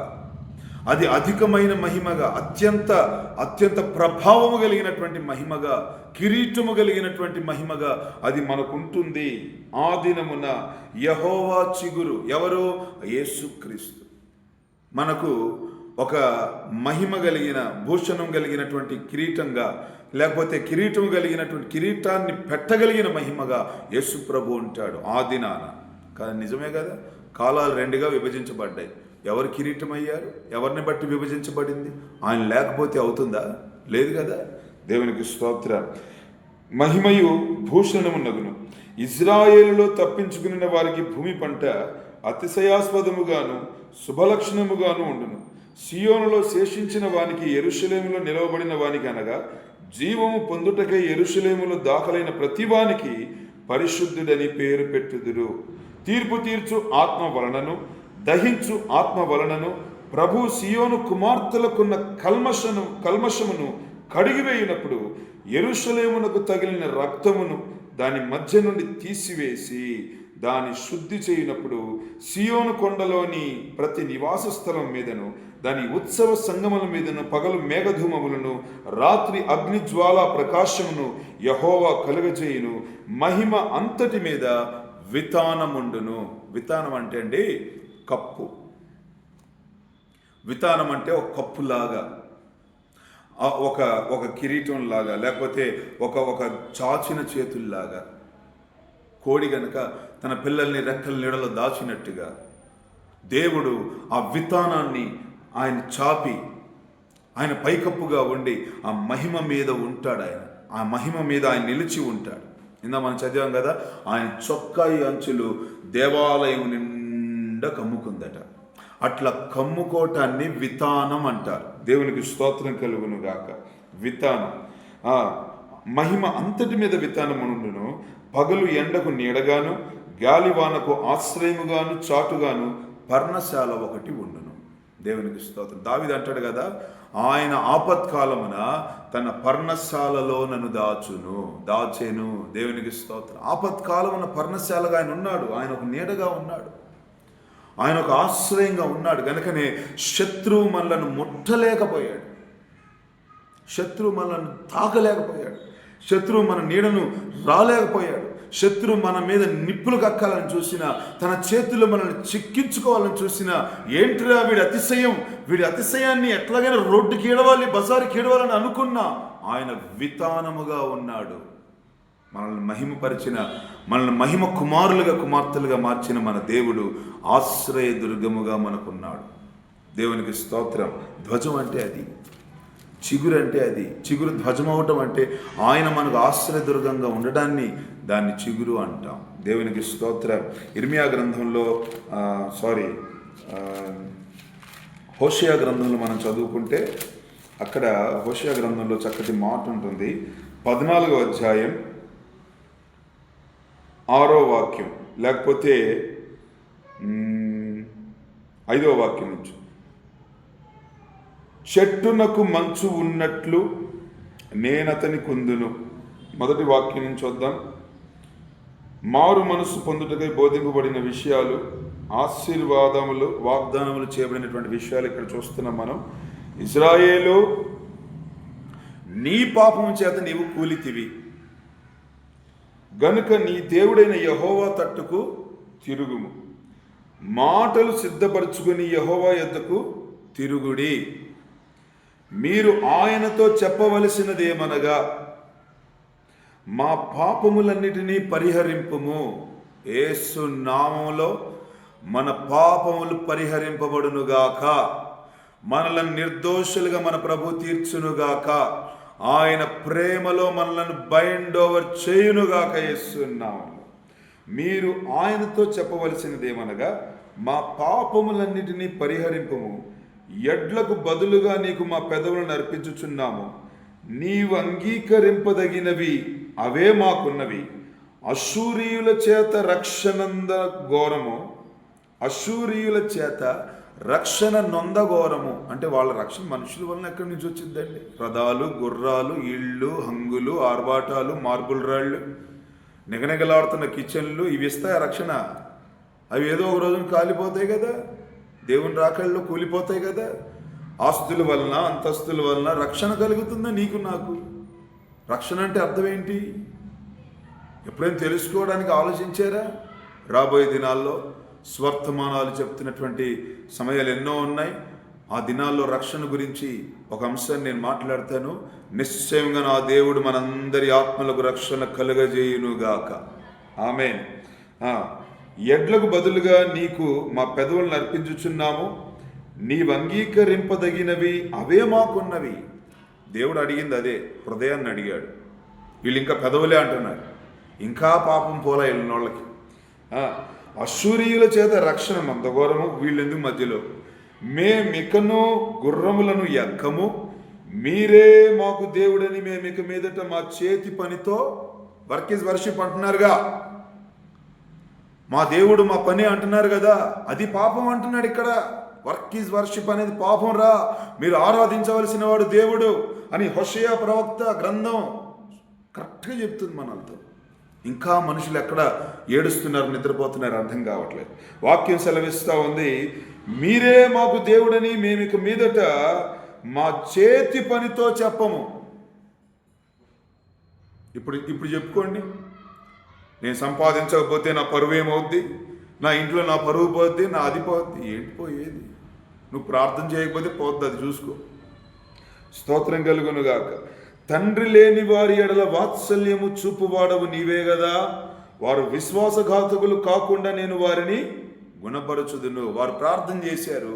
అది అధికమైన మహిమగా, అత్యంత ప్రభావము కలిగినటువంటి మహిమగా, కిరీటము కలిగినటువంటి మహిమగా అది మనకుంటుంది. ఆ దినమున యెహోవా చిగురు, ఎవరు? యేసుక్రీస్తు. మనకు ఒక మహిమ కలిగిన, భూషణం కలిగినటువంటి కిరీటంగా, లేకపోతే కిరీటము కలిగినటువంటి, కిరీటాన్ని పెట్టగలిగిన మహిమగా యేసు ప్రభు ఉంటాడు ఆ దినాన. కానీ నిజమే కదా, కాలాలు 2గా విభజించబడ్డాయి. ఎవరు కిరీటం అయ్యారు? ఎవరిని బట్టి విభజించబడింది? ఆయన లేకపోతే అవుతుందా? లేదు కదా. దేవునికి స్తోత్రం. మహిమయు భూషణము నగును. ఇజ్రాయేలులో తప్పించుకున్న వారికి భూమి పంట అతిశయాస్పదముగాను శుభలక్షణముగాను ఉండును. సియోనులో శేషించిన వానికి, యెరూషలేములో నిలవబడిన వానికి, అనగా జీవము పొందుటకై యెరూషలేములో దాఖలైన ప్రతివానికి పరిశుద్ధుడని పేరు పెట్టుదురు. తీర్పు తీర్చు ఆత్మ వలనను, దహించు ఆత్మ వలనను ప్రభు సియోను కుమార్తెలకున్న కల్మషమును కడిగివేయినప్పుడు, యెరూషలేమునకు తగిలిన రక్తమును దాని మధ్య నుండి తీసివేసి దాని శుద్ధి చేయునప్పుడు, సియోను కొండలోని ప్రతి నివాస స్థలం మీదను, దాని ఉత్సవ సంగముల మీదను పగలు మేఘధూమములను, రాత్రి అగ్నిజ్వాల ప్రకాశమును యెహోవా కలుగజేయును. మహిమ అంతటి మీద వితానముండును. వితానం అంటే అండి కప్పు. వితానం అంటే ఒక కప్పులాగా, ఒక కిరీటం లాగా, లేకపోతే ఒక చాచిన చేతుల్లాగా. కోడి గనక తన పిల్లల్ని రెక్కల నీడలో దాచినట్టుగా దేవుడు ఆ వితానాన్ని ఆయన చాపి, ఆయన పైకప్పుగా ఉండి ఆ మహిమ మీద ఉంటాడు. ఆ మహిమ మీద ఆయన నిలిచి ఉంటాడు. ఇందా మనం చదివాం కదా, ఆయన చొక్కాయి అంచులు దేవాలయం నిండా కమ్ముకుందట. అట్లా కమ్ముకోటాన్ని వితానం అంటారు. దేవునికి స్తోత్రం కలుగును గాక. వితానం, మహిమ అంతటి మీద వితానముండును. పగలు ఎండకు నీడగాను, గాలివానకు ఆశ్రయముగాను, చాటుగాను పర్ణశాల ఒకటి ఉండును. దేవునికి స్తోత్రం. దావీదు అంటాడు కదా, ఆయన ఆపత్కాలమున తన పర్ణశాలలో నన్ను దాచెను. దేవునికి స్తోత్రం. ఆపత్కాలమున పర్ణశాలగా ఆయన ఉన్నాడు. ఆయన ఒక నీడగా ఉన్నాడు, ఆయన ఒక ఆశ్రయంగా ఉన్నాడు. కనుకనే శత్రువు మనలను ముట్టలేకపోయాడు, శత్రువు మనల్ని తాకలేకపోయాడు, శత్రువు మన నీడను రాలేకపోయాడు. శత్రువు మన మీద నిప్పులు కక్కాలని చూసినా, తన చేతుల్లో మనల్ని చిక్కించుకోవాలని చూసినా, ఏంటిరా వీడి అతిశయాన్ని ఎట్లాగైనా రోడ్డుకి ఏడవాలి, బజారుకి ఏడవాలని అనుకున్నా, ఆయన వితానముగా ఉన్నాడు. మనల్ని మహిమపరిచిన, మనల్ని మహిమ కుమార్తెలుగా మార్చిన మన దేవుడు ఆశ్రయ దుర్గముగా మనకున్నాడు. దేవునికి స్తోత్రం. ధ్వజం అంటే అది, చిగురు అంటే అది. చిగురు ధ్వజం అవటం అంటే ఆయన మనకు ఆశ్రయదుర్గంగా ఉండడాన్ని, దాన్ని చిగురు అంటాం. దేవునికి స్తోత్రం. ఇర్మియా గ్రంథంలో హోషేయ గ్రంథంలో మనం చదువుకుంటే, అక్కడ హోషేయ గ్రంథంలో చక్కటి మాట ఉంటుంది. 14వ అధ్యాయం 6వ వాక్యం, లేకపోతే 5వ వాక్యం నుంచి, చెట్టునకు మంచు ఉన్నట్లు నేనతని కుందును. మొదటి వాక్యం నుంచి వద్దాం. మారు మనసు పొందుటకై బోధింపబడిన విషయాలు ఆశీర్వాదములు వాగ్దానములు చేయబడినటువంటి విషయాలు ఇక్కడ చూస్తున్నాం మనం. ఇశ్రాయేలు, నీ పాపము చేత నీవు కూలితివి గనుక నీ దేవుడైన యెహోవా తట్టుకు తిరుగుము, మాటలు సిద్ధపరచుకుని యెహోవా యొద్దకు తిరుగుడి. మీరు ఆయనతో చెప్పవలసినదేమనగా, మా పాపములన్నిటినీ పరిహరింపుము. యేసు నామములో మన పాపములు పరిహరింపబడునుగాక, మనలను నిర్దోషులుగా మన ప్రభు తీర్చునుగాక, ఆయన ప్రేమలో మనలను బైండ్ ఓవర్ చేయునుగాక. యేసు నామములో మీరు ఆయనతో చెప్పవలసినదేమనగా, మా పాపములన్నిటినీ పరిహరింపుము. ఎడ్లకు బదులుగా నీకు మా పెదవులను అర్పించుచున్నాము. నీవు అంగీకరింపదగినవి అవే మాకున్నవి. అశూరీయుల చేత రక్షణంద ఘోరము, అశూరీయుల చేత రక్షణ నొందఘోరము. అంటే వాళ్ళ రక్షణ మనుషుల వలన ఎక్కడి నుంచి వచ్చిందండి? రథాలు, గుర్రాలు, ఇళ్ళు, హంగులు, ఆర్భాటాలు, మార్బుల్ రాళ్ళు, నిగనిగలాడుతున్న కిచెన్లు, ఇవి ఇస్తాయి రక్షణ? అవి ఏదో ఒక రోజున కాలిపోతాయి కదా, దేవుని రాకళ్ళలో కూలిపోతాయి కదా. ఆస్తుల వలన, అంతస్తుల వలన రక్షణ కలుగుతుందా నీకు నాకు? రక్షణ అంటే అర్థం ఏంటి? ఎప్పుడైనా తెలుసుకోవడానికి ఆలోచించారా? రాబోయే దినాల్లో స్వర్తమానాలు చెప్తున్నటువంటి సమయాలు ఎన్నో ఉన్నాయి. ఆ దినాల్లో రక్షణ గురించి ఒక అంశాన్ని నేను మాట్లాడతాను. నిశ్చయంగా నా దేవుడు మనందరి ఆత్మలకు రక్షణ కలుగజేయునుగాక. ఆమేన్. ఎడ్లకు బదులుగా నీకు మా పెదవులను అర్పించుచున్నాము. నీవు అంగీకరింపదగినవి అవే మాకున్నవి. దేవుడు అడిగింది అదే, హృదయాన్ని అడిగాడు. వీళ్ళు ఇంకా పెదవులే అంటున్నారు, ఇంకా పాపం పోలా వెళ్ళినోళ్ళకి. అశూరీయుల చేత రక్షణ మందఘోరము, వీళ్ళెందుకు మధ్యలో? మేమికను గుర్రములను ఎక్కము, మీరే మాకు దేవుడని మేమిక మీదట మా చేతి పనితో వర్క్ ఈజ్ వర్షిప్ అంటున్నారుగా. మా దేవుడు మా పని అంటున్నారు కదా, అది పాపం అంటున్నాడు ఇక్కడ. వర్క్ ఈజ్ వర్షిప్ అనేది పాపం రా, మీరు ఆరాధించవలసిన వాడు దేవుడు అని హోషేయ ప్రవక్త గ్రంథం కరెక్ట్గా చెప్తుంది మనతో. ఇంకా మనుషులు ఎక్కడ ఏడుస్తున్నారు, నిద్రపోతున్నారు అర్థం కావట్లేదు. వాక్యం సెలవిస్తూ ఉంది, మీరే మాకు దేవుడని మేమిక మీదట మా చేతి పనితో చెప్పము. ఇప్పుడు చెప్పుకోండి, నేను సంపాదించకపోతే నా పరువు ఏమవుద్ది, నా ఇంట్లో నా పరువు పోద్ది, నా అది పోద్ది. ఏంటి పోయేది? నువ్వు ప్రార్థన చేయకపోతే పోద్ది, అది చూసుకో. స్తోత్రం కలుగునుగాక. తండ్రి లేని వారి ఎడల వాత్సల్యము చూపువాడవు నీవే కదా. వారు విశ్వాసఘాతకులు కాకుండా నేను వారిని గుణపరచుదును. వారు ప్రార్థన చేశారు,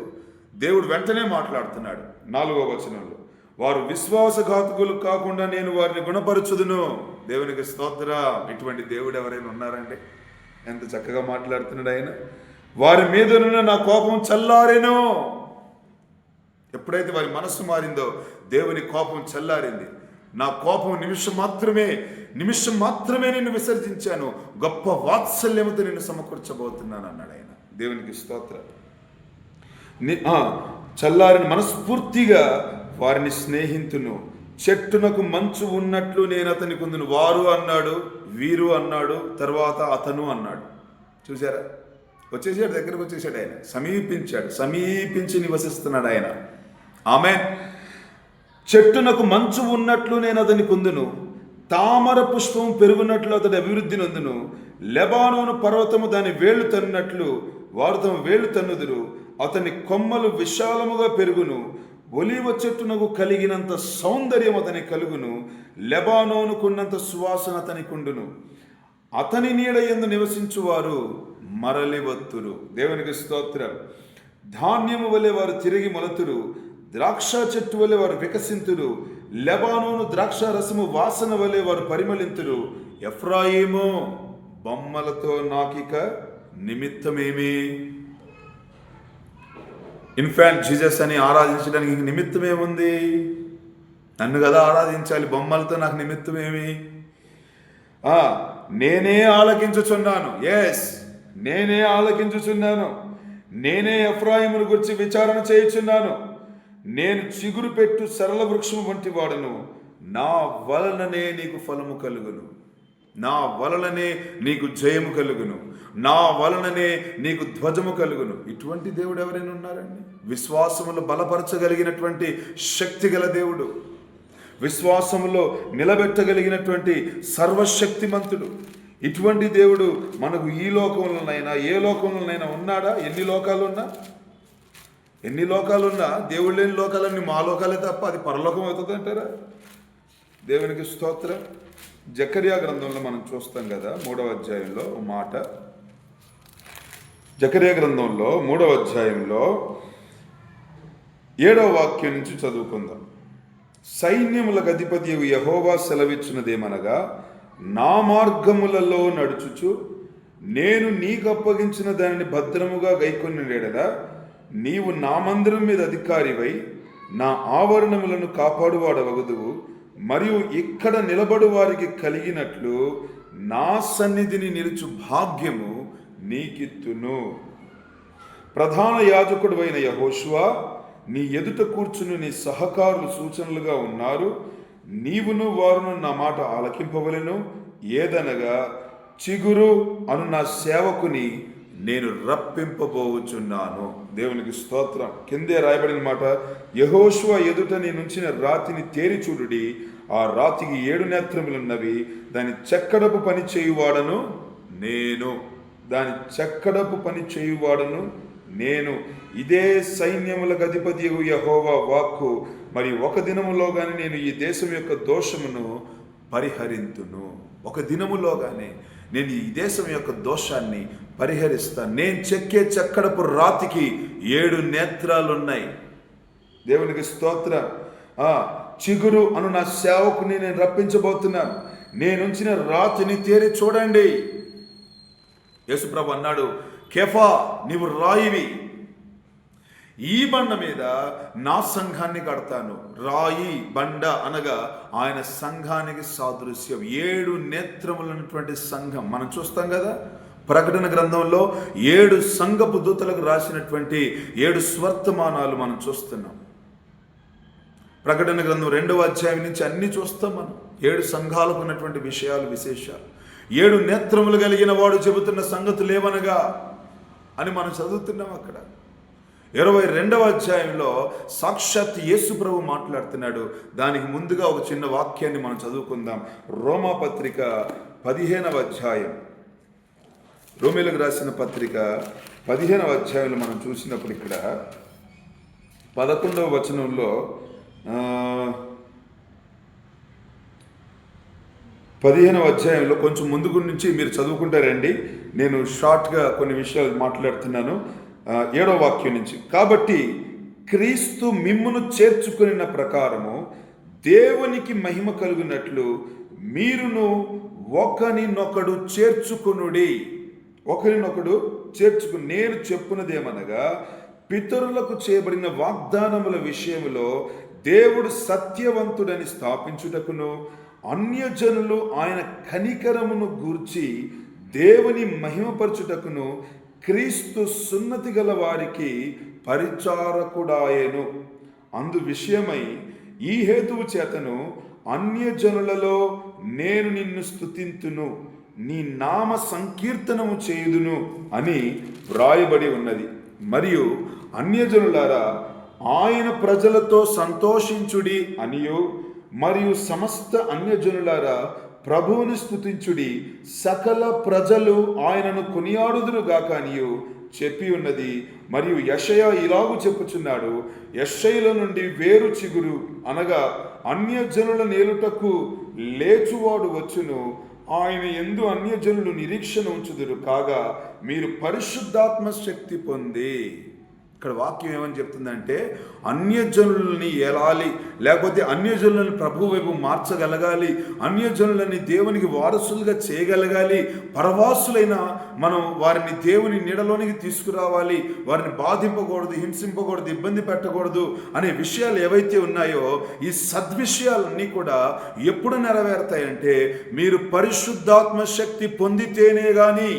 దేవుడు వెంటనే మాట్లాడుతున్నాడు 4వ వచనంలో, వారు విశ్వాసఘాతకులు కాకుండా నేను వారిని గుణపరచుదును. దేవునికి స్తోత్ర. ఇటువంటి దేవుడు ఎవరైనా ఉన్నారండి? ఎంత చక్కగా మాట్లాడుతున్నాడు ఆయన. వారి మీదనున్న నా కోపం చల్లారెను. ఎప్పుడైతే వారి మనస్సు మారిందో దేవుని కోపం చల్లారింది. నా కోపం నిమిషం మాత్రమే నిన్ను విసర్జించాను, గొప్ప వాత్సల్యముతో నిన్ను సమకూర్చబోతున్నాను అన్నాడు ఆయన. దేవునికి స్తోత్రం. చల్లారిని మనస్ఫూర్తిగా వారిని స్నేహితును. చెట్టునకు మంచు ఉన్నట్లు నేను అతని కొందును. వారు అన్నాడు, వీరు అన్నాడు, తర్వాత అతను అన్నాడు. చూసారా? వచ్చేసాడు, దగ్గరకు వచ్చేసాడు ఆయన, సమీపించి నివసిస్తున్నాడు ఆయన. ఆమేన్. చెట్టునకు మంచు ఉన్నట్లు నేను అతని కొందును, తామర పుష్పం పెరుగునట్లు అతడి అభివృద్ధి నొందును. లెబానోను పర్వతము దాని వేళ్లు తన్నునట్లు వారు తమ వేళ్లు తన్నుదురు. అతని కొమ్మలు విశాలముగా పెరుగును. ఒలీవ చెట్టునకు కలిగినంత సౌందర్యం అతని కలుగును. లెబానోనుకున్నంత సువాసన అతనికి ఉండును. అతని నీడ యందు నివసించువారు మరలి వత్తురు. దేవునికి స్తోత్రం. ధాన్యము వలె వారు తిరిగి మొలతురు, ద్రాక్ష చెట్టు వలె వారు వికసింతురు. లెబానోను ద్రాక్ష రసము వాసన వలె వారు పరిమళింతురు. ఎఫ్రాయిము బొమ్మలతో నాకిక నిమిత్తమేమి? ఇన్ఫాంట్ జీసస్ అని ఆరాధించడానికి నిమిత్తం ఏముంది? నన్ను కదా ఆరాధించాలి, బొమ్మలతో నాకు నిమిత్తమేమి? నేనే ఆలకించుచున్నాను. నేనే ఆలకించుచున్నాను. నేనే ఎఫ్రాయిమును గురించి విచారణ చేయుచున్నాను. నేను చిగురు పెట్టు సరళ వృక్షము వంటి వాడను, నా వలననే నీకు ఫలము కలుగును. నా వలననే నీకు జయము కలుగును, నా వలననే నీకు ధ్వజము కలుగును. ఇటువంటి దేవుడు ఎవరైనా ఉన్నారండి? విశ్వాసములో బలపరచగలిగినటువంటి శక్తి గల దేవుడు, విశ్వాసములో నిలబెట్టగలిగినటువంటి సర్వశక్తిమంతుడు. ఇటువంటి దేవుడు మనకు ఈ లోకంలోనైనా ఏ లోకంలోనైనా ఉన్నాడా? ఎన్ని లోకాలున్నా దేవుడు లేని లోకాలన్నీ మా లోకాలే తప్ప అది పరలోకం అవుతుంది అంటారా? దేవునికి స్తోత్రం. జకర్యా గ్రంథంలో మనం చూస్తాం కదా, 3వ అధ్యాయంలో ఒక మాట. జకర్యా గ్రంథంలో 3వ అధ్యాయంలో 7వ వాక్యం నుంచి చదువుకుందాం. సైన్యములకు అధిపతి యెహోవా సెలవిచ్చినదేమనగా, నా మార్గములలో నడుచుచు నేను నీకు అప్పగించిన దానిని భద్రముగా గైకొని ఎడల నీవు నా మందిరం మీద అధికారివై నా ఆవరణములను కాపాడువాడవగుదువు. మరియు ఇక్కడ నిలబడు వారికి కలిగినట్లు నా సన్నిధిని నిలుచు భాగ్యము నీకిత్తును. ప్రధాన యాజకుడు అయిన యెహోషువ, నీ ఎదుట కూర్చుని నీ సహకారులు సూచనలుగా ఉన్నారు. నీవును వారును నా మాట ఆలకింపవలెను. ఏదనగా, చిగురు అను నా సేవకుని నేను రప్పింపబోచున్నాను. దేవునికి స్తోత్రం. కిందే రాయబడిన మాట, యెహోషువ ఎదుట నీ నుంచిన రాతిని తేరి చూడుడి. ఆ రాతికి 7 నేత్రములున్నవి. దాని చెక్కడపు పని చేయువాడను నేను. నేను. ఇదే సైన్యములకు అధిపతి యెహోవా వాక్కు. మరి ఒక దినములోగానే నేను ఈ దేశం యొక్క దోషమును పరిహరింతును. ఒక దినములోగానే నేను ఈ దేశం యొక్క దోషాన్ని పరిహరిస్తాను. నేను చెక్కే చెక్కడపు రాతికి 7 నేత్రాలున్నాయి. దేవునికి స్తోత్రం. చిగురు అను నా సేవకుని నేను రప్పించబోతున్నాను. నేనుంచిన రాతిని తేరి చూడండి. యేసుప్రభు అన్నాడు, కేఫా, నీవు రాయివి, ఈ బండ మీద నా సంఘాన్ని కడతాను. రాయి బండ అనగా ఆయన సంఘానికి సాదృశ్యం. 7 నేత్రములైనటువంటి సంఘం మనం చూస్తాం కదా. ప్రకటన గ్రంథంలో 7 సంఘపు దూతలకు రాసినటువంటి 7 స్వర్తమానాలు మనం చూస్తున్నాం. ప్రకటన గ్రంథం 2వ అధ్యాయం నుంచి అన్ని చూస్తాం మనం. 7 సంఘాలకు ఉన్నటువంటి విషయాలు, విశేషాలు. 7 నేత్రములు కలిగిన వాడు చెబుతున్న సంగతులు ఏమనగా అని మనం చదువుతున్నాం. అక్కడ 22వ అధ్యాయంలో సాక్షాత్ యేసు ప్రభు మాట్లాడుతున్నాడు. దానికి ముందుగా ఒక చిన్న వాక్యాన్ని మనం చదువుకుందాం. రోమాపత్రిక 15వ అధ్యాయం, రోమీలకు రాసిన పత్రిక 15వ అధ్యాయంలో మనం చూసినప్పుడు ఇక్కడ 11వ వచనంలో 15వ అధ్యాయంలో కొంచెం ముందుకు నుంచి మీరు చదువుకుంటారండి. నేను షార్ట్గా కొన్ని విషయాలు మాట్లాడుతున్నాను. 7వ వాక్యం నుంచి. కాబట్టి క్రీస్తు మిమ్మును చేర్చుకున్న ప్రకారము దేవునికి మహిమ కలుగునట్లు మీరును ఒకరినొకడు చేర్చుకునుడి. నేను చెప్పున్నదేమనగా, పితరులకు చేయబడిన వాగ్దానముల విషయములో దేవుడు సత్యవంతుడని స్థాపించుటకును, అన్యజనులు ఆయన కనికరమును గూర్చి దేవుని మహిమపరచుటకును క్రీస్తు సున్నతి గల వారికి పరిచారకుడాయెను. అందు విషయమై ఈ హేతువు చేతను అన్యజనులలో నేను నిన్ను స్తుతింతును, నీ నామ సంకీర్తనము చేయుదును అని వ్రాయబడి ఉన్నది. మరియు అన్యజనులారా, ఆయన ప్రజలతో సంతోషించుడి అనియు, మరియు సమస్త అన్యజనులారా ప్రభువుని స్తుతించుడి, సకల ప్రజలు ఆయనను కొనియాడుదురుగాక అనియు చెప్పి ఉన్నది. మరియు యెషయా ఇలాగు చెప్పుచున్నాడు, యెషయలో నుండి వేరు చిగురు అనగా అన్యజనుల నేలుటకు లేచువాడు వచ్చును, ఆయన యందు అన్యజనులు నిరీక్షణ ఉంచుదురు. కాగా మీరు పరిశుద్ధాత్మ శక్తి పొంది. ఇక్కడ వాక్యం ఏమని చెప్తుందంటే, అన్యజనులని ఏలాలి, లేకపోతే అన్యజనులను ప్రభు వైపు మార్చగలగాలి, అన్యజనులని దేవునికి వారసులుగా చేయగలగాలి, పరవాసులైన మనం వారిని దేవుని నీడలోనికి తీసుకురావాలి, వారిని బాధింపకూడదు, హింసింపకూడదు, ఇబ్బంది పెట్టకూడదు అనే విషయాలు ఏవైతే ఉన్నాయో, ఈ సద్విషయాలన్నీ కూడా ఎప్పుడు నెరవేరుతాయంటే మీరు పరిశుద్ధాత్మ శక్తి పొందితేనే గాని.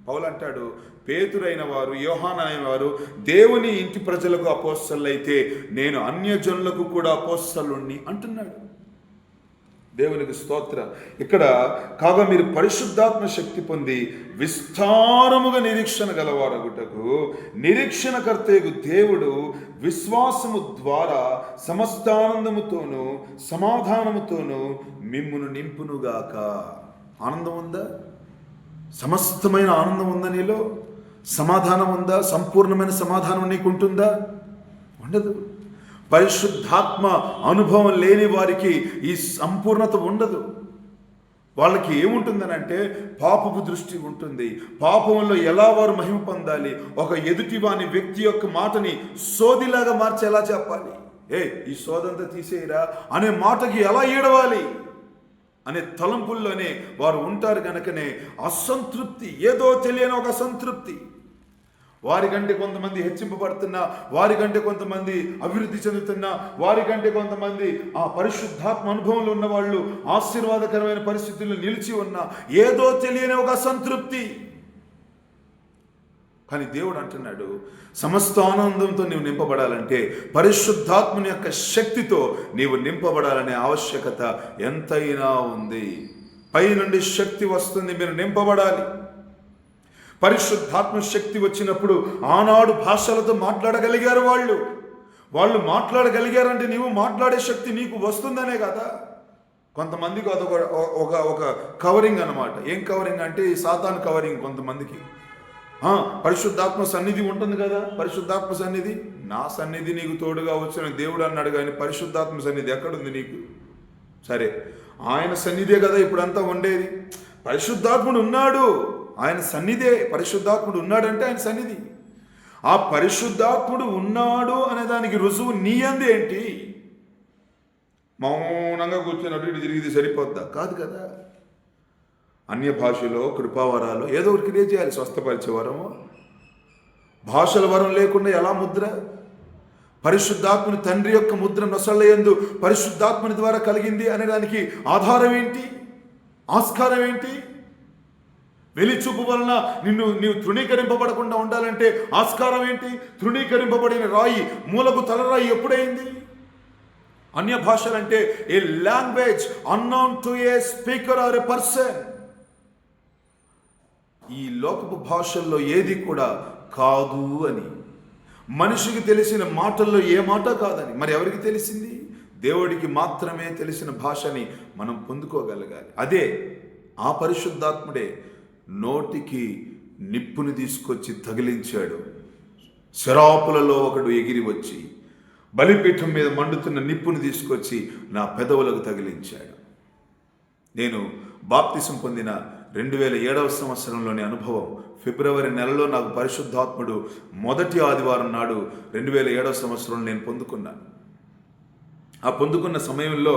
పౌలు అంటాడు, పేతురైన వారు, యోహాను అయిన వారు దేవుని ఇంటి ప్రజలకు అపోస్తలులైతే నేను అన్యజనులకు కూడా అపోస్తలుణ్ణి అంటున్నాడు. దేవునికి స్తోత్రం. ఇక్కడ కాగా మీరు పరిశుద్ధాత్మ శక్తి పొంది విస్తారముగా నిరీక్షణ గలవారగుటకు నిరీక్షణకర్తయగు దేవుడు విశ్వాసము ద్వారా సమస్తానందముతోనూ సమాధానముతోనూ మిమ్మును నింపునుగాక. ఆనందం ఉందా? సమస్తమైన ఆనందం ఉందా నీలో? సమాధానం ఉందా? సంపూర్ణమైన సమాధానం నీకుంటుందా? ఉండదు. పరిశుద్ధాత్మ అనుభవం లేని వారికి ఈ సంపూర్ణత ఉండదు. వాళ్ళకి ఏముంటుందని అంటే పాపపు దృష్టి ఉంటుంది. పాపంలో ఎలా వారు మహిమ పొందాలి, ఒక ఎదుటివాని వ్యక్తి యొక్క మాటని సోదిలాగా మార్చి ఎలా చెప్పాలి, ఈ సోదంతా తీసేయరా అనే మాటకి ఎలా ఏడవాలి అనే తలంపుల్లోనే వారు ఉంటారు. కనుకనే అసంతృప్తి, ఏదో తెలియని ఒక అసంతృప్తి. వారికంటే కొంతమంది హెచ్చింపబడుతున్నా, వారికంటే కొంతమంది అభివృద్ధి చెందుతున్నా, వారికంటే కొంతమంది ఆ పరిశుద్ధాత్మ అనుభవంలో ఉన్న వాళ్ళు ఆశీర్వాదకరమైన పరిస్థితుల్లో నిలిచి ఉన్నా ఏదో తెలియని ఒక అసంతృప్తి. కానీ దేవుడు అంటున్నాడు, సమస్త ఆనందంతో నీవు నింపబడాలంటే పరిశుద్ధాత్మని యొక్క శక్తితో నీవు నింపబడాలనే ఆవశ్యకత ఎంతైనా ఉంది. పై నుండి శక్తి వస్తుంది, మీరు నింపబడాలి. పరిశుద్ధాత్మ శక్తి వచ్చినప్పుడు ఆనాడు భాషలతో మాట్లాడగలిగారు. వాళ్ళు మాట్లాడగలిగారంటే నీవు మాట్లాడే శక్తి నీకు వస్తుందనే కదా. కొంతమందికి అదొక ఒక కవరింగ్ అన్నమాట. ఏం కవరింగ్ అంటే ఈ సాతాను కవరింగ్. కొంతమందికి పరిశుద్ధాత్మ సన్నిధి ఉంటుంది కదా. పరిశుద్ధాత్మ సన్నిధి, నా సన్నిధి నీకు తోడుగా వచ్చిన దేవుడు అన్నాడు. కానీ పరిశుద్ధాత్మ సన్నిధి ఎక్కడుంది నీకు? సరే, ఆయన సన్నిధే కదా ఇప్పుడంతా ఉండేది. పరిశుద్ధాత్ముడు ఉన్నాడు, ఆయన సన్నిధే. పరిశుద్ధాత్ముడు ఉన్నాడంటే ఆయన సన్నిధి. ఆ పరిశుద్ధాత్ముడు ఉన్నాడు అనే దానికి రుజువు నీ అంది ఏంటి? మౌనంగా కూర్చొని అటు ఇటు తిరిగితే సరిపోద్దా? కాదు కదా. అన్య భాషలో, కృపావరాలు ఏదో ఒకటి క్రియేట్ చేయాలి. స్వస్థపరిచే వరము, భాషల వరం లేకుండా ఎలా ముద్ర? పరిశుద్ధాత్మని తండ్రి యొక్క ముద్ర నొసళ్ళయందు పరిశుద్ధాత్మని ద్వారా కలిగింది అనేదానికి ఆధారం ఏంటి? ఆస్కారం ఏంటి? వెలిచూపు వలన నీవు తృణీకరింపబడకుండా ఉండాలంటే ఆస్కారం ఏంటి? తృణీకరింపబడిన రాయి మూలకు తలరాయి ఎప్పుడైంది? అన్య భాషలంటే a language unknown to a speaker or a person. ఈ లోకపు భాషల్లో ఏది కూడా కాదు అని, మనిషికి తెలిసిన మాటల్లో ఏ మాట కాదని మరి ఎవరికి తెలిసింది? దేవుడికి మాత్రమే తెలిసిన భాషని మనం పొందుకోగలగాలి. అదే ఆ పరిశుద్ధాత్ముడే నోటికి నిప్పుని తీసుకొచ్చి తగిలించాడు. శరాపులలో ఒకడు ఎగిరి వచ్చి బలిపీఠం మీద మండుతున్న నిప్పుని తీసుకొచ్చి నా పెదవులకు తగిలించాడు. నేను బాప్తిసం పొందిన 2007వ సంవత్సరంలోని అనుభవం. ఫిబ్రవరి నెలలో నాకు పరిశుద్ధాత్ముడు మొదటి ఆదివారం నాడు 2007వ సంవత్సరంలో నేను పొందుకున్నాను. ఆ పొందుకున్న సమయంలో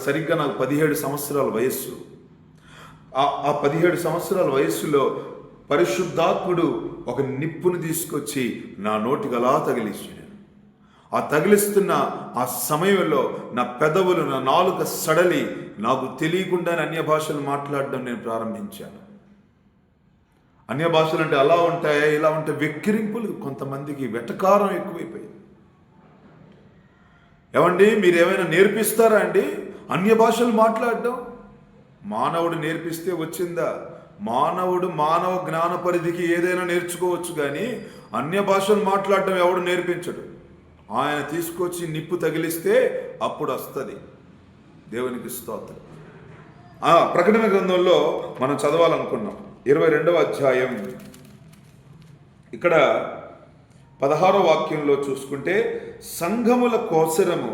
సరిగ్గా నాకు 17 సంవత్సరాల వయస్సు. ఆ 17 సంవత్సరాల వయస్సులో పరిశుద్ధాత్ముడు ఒక నిప్పును తీసుకొచ్చి నా నోటికి అలా తగిలించాడు. ఆ తగిలిస్తున్న ఆ సమయంలో నా పెదవులు, నా నాలుక సడలి నాకు తెలియకుండానే అన్య భాషలు మాట్లాడడం నేను ప్రారంభించాను. అన్య భాషలు అంటే అలా ఉంటాయా, ఇలా ఉంటాయి? వెక్కిరింపులు, కొంతమందికి వెటకారం ఎక్కువైపోయింది. ఏమండి, మీరు ఏమైనా నేర్పిస్తారా అండి అన్య భాషలు మాట్లాడడం? మానవుడు నేర్పిస్తే వచ్చిందా? మానవ జ్ఞాన పరిధికి ఏదైనా నేర్చుకోవచ్చు, కానీ అన్య భాషలు మాట్లాడడం ఎవడు నేర్పించడు. ఆయన తీసుకొచ్చి నిప్పు తగిలిస్తే అప్పుడు వస్తుంది. దేవునికి స్తోత్రం. ప్రకటన గ్రంథంలో మనం చదవాలనుకున్నాం 22వ అధ్యాయం. ఇక్కడ 16వ వాక్యంలో చూసుకుంటే, సంఘముల కోసరము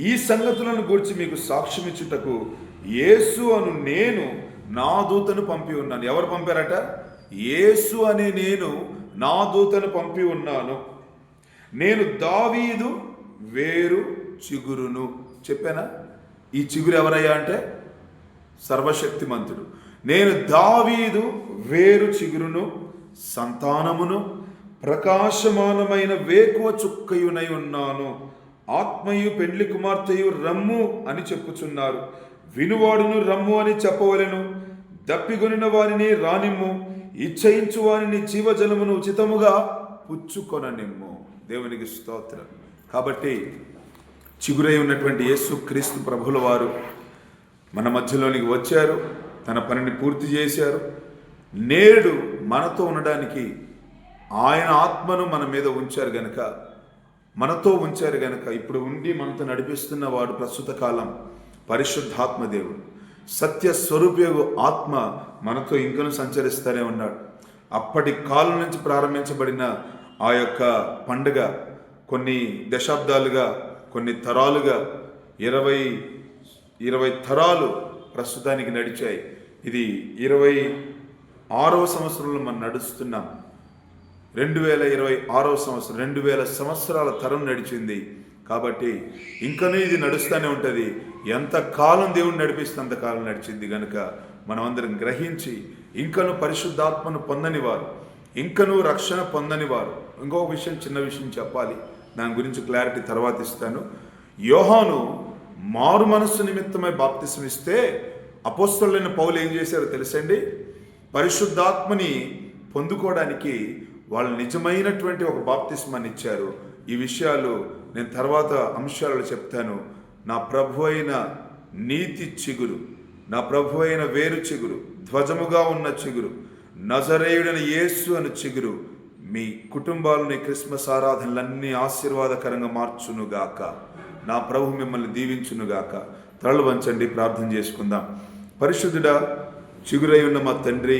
ఈ సంగతులను గురించి మీకు సాక్ష్యమిచ్చుటకు యేసు అను నేను నా దూతను పంపి ఉన్నాను. ఎవరు పంపారట? యేసు అనే నేను నా దూతను పంపి ఉన్నాను. నేను దావీదు వేరు చిగురును. చెప్పానా? ఈ చిగురు ఎవరయ్యా అంటే సర్వశక్తిమంతుడు. నేను దావీదు వేరు చిగురును, సంతానమును, ప్రకాశమానమైన వేకువ చుక్కయునై ఉన్నాను. ఆత్మయు పెండ్లి కుమార్తెయు రమ్ము అని చెప్పుచున్నారు. వినువాడును రమ్ము అని చెప్పవలెను. దప్పిగొనిన వారిని రానిమ్ము, ఇచ్చయించు వారిని జీవజలమును ఉచితముగా పుచ్చుకొననిమ్ము. దేవునికి స్తోత్రం. కాబట్టి చిగురై ఉన్నటువంటి యేసు క్రీస్తు ప్రభుల వారు మన మధ్యలోనికి వచ్చారు, తన పనిని పూర్తి చేశారు. నేడు మనతో ఉండడానికి ఆయన ఆత్మను మన మీద ఉంచారు గనక ఇప్పుడు ఉండి మనతో నడిపిస్తున్న వాడు ప్రస్తుత కాలం పరిశుద్ధాత్మ దేవుడు, సత్య స్వరూపయోగు ఆత్మ మనతో ఇంకను సంచరిస్తూనే ఉన్నాడు. అప్పటి కాలం నుంచి ప్రారంభించబడిన ఆ యొక్క పండుగ కొన్ని దశాబ్దాలుగా, కొన్ని తరాలుగా 20 తరాలు ప్రస్తుతానికి నడిచాయి. ఇది 26వ సంవత్సరంలో మనం నడుస్తున్నాం. 2026వ సంవత్సరం, 2000 సంవత్సరాల తరం నడిచింది. కాబట్టి ఇంకనూ ఇది నడుస్తూనే ఉంటుంది. ఎంతకాలం దేవుడు నడిపిస్తే అంతకాలం నడిచింది కనుక మనం అందరం గ్రహించి ఇంకనూ పరిశుద్ధాత్మను పొందని వారు, ఇంకనూ రక్షణ పొందని వారు, ఇంకొక విషయం, చిన్న విషయం చెప్పాలి, దాని గురించి క్లారిటీ తర్వాత ఇస్తాను. యోహాను మారు మనస్సు నిమిత్తమై బాప్తిసం ఇస్తే అపోస్తలులైన పౌలు ఏం చేశారో తెలుసండి? పరిశుద్ధాత్మని పొందుకోవడానికి వాళ్ళు నిజమైనటువంటి ఒక బాప్తిస్మాన్ని ఇచ్చారు. ఈ విషయాలు నేను తర్వాత అంశాలలో చెప్తాను. నా ప్రభు అయిన నీతి చిగురు, నా ప్రభు అయిన వేరు చిగురు, ధ్వజముగా ఉన్న చిగురు, నజరేయుడైన యేసు అను చిగురు మీ కుటుంబాలను క్రిస్మస్ ఆరాధనలన్నీ ఆశీర్వాదకరంగా మార్చునుగాక. నా ప్రభు మిమ్మల్ని దీవించునుగాక. తలలు వంచండి, ప్రార్థన చేసుకుందాం. పరిశుద్ధుడా, చిగురై ఉన్న మా తండ్రి,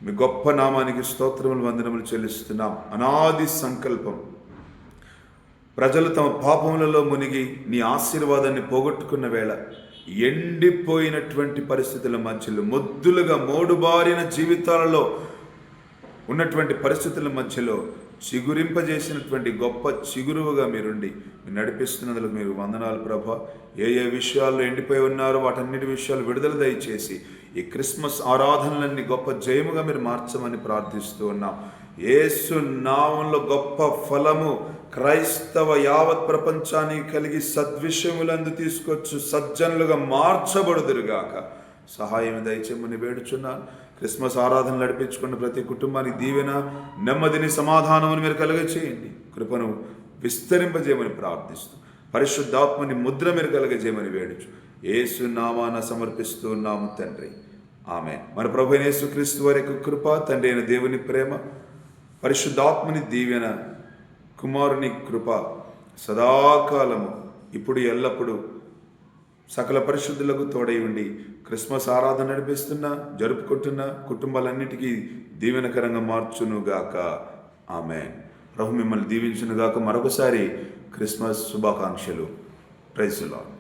మీ గొప్ప నామానికి స్తోత్రములు, వందనములు చెల్లిస్తున్నాం. అనాది సంకల్పం, ప్రజలు తమ పాపములలో మునిగి నీ ఆశీర్వాదాన్ని పోగొట్టుకున్న వేళ, ఎండిపోయినటువంటి పరిస్థితుల మధ్యలో, మొద్దులుగా మోడుబారిన జీవితాలలో ఉన్నటువంటి పరిస్థితుల మధ్యలో చిగురింపజేసినటువంటి గొప్ప చిగురువుగా మీరుండి మీరు నడిపిస్తున్నందుకు మీరు వందనాలు ప్రభా. ఏ విషయాల్లో ఎండిపోయి ఉన్నారో వాటన్నిటి విషయాలు విడుదల దయచేసి ఈ క్రిస్మస్ ఆరాధనలన్నీ గొప్ప జయముగా మీరు మార్చమని ప్రార్థిస్తూ ఉన్నాం. యేసు నామంలో గొప్ప ఫలము క్రైస్తవ యావత్ ప్రపంచానికి కలిగి సద్విషయములందు తీసుకొచ్చు సజ్జనులుగా మార్చబడుదురుగాక. సహాయం దయచేయమని వేడుచున్నాను. క్రిస్మస్ ఆరాధనలు నడిపించుకున్న ప్రతి కుటుంబానికి దీవెన, నెమ్మదిని, సమాధానమును మీరు కలుగజేయండి. కృపను విస్తరింపజేయమని ప్రార్థిస్తూ పరిశుద్ధాత్మని ముద్ర మీరు కలుగజేయమని వేడుచు యేసు నామాన సమర్పిస్తూ ఉన్నాము తండ్రి, ఆమేన్. మన ప్రభువైన యేసుక్రీస్తు వారి యొక్క కృప, తండ్రి అయిన దేవుని ప్రేమ, పరిశుద్ధాత్మని దీవెన, కుమారుని కృప సదాకాలము ఇప్పుడు ఎల్లప్పుడూ సకల పరిశుద్ధులకు తోడై ఉండి క్రిస్మస్ ఆరాధన జరుపుకుంటున్న కుటుంబాలన్నిటికీ దీవెనకరంగా మార్చునుగాక. ఆమేన్. ప్రభు మిమ్మల్ని దీవించునుగాక. మరొకసారి క్రిస్మస్ శుభాకాంక్షలు. Praise the lord.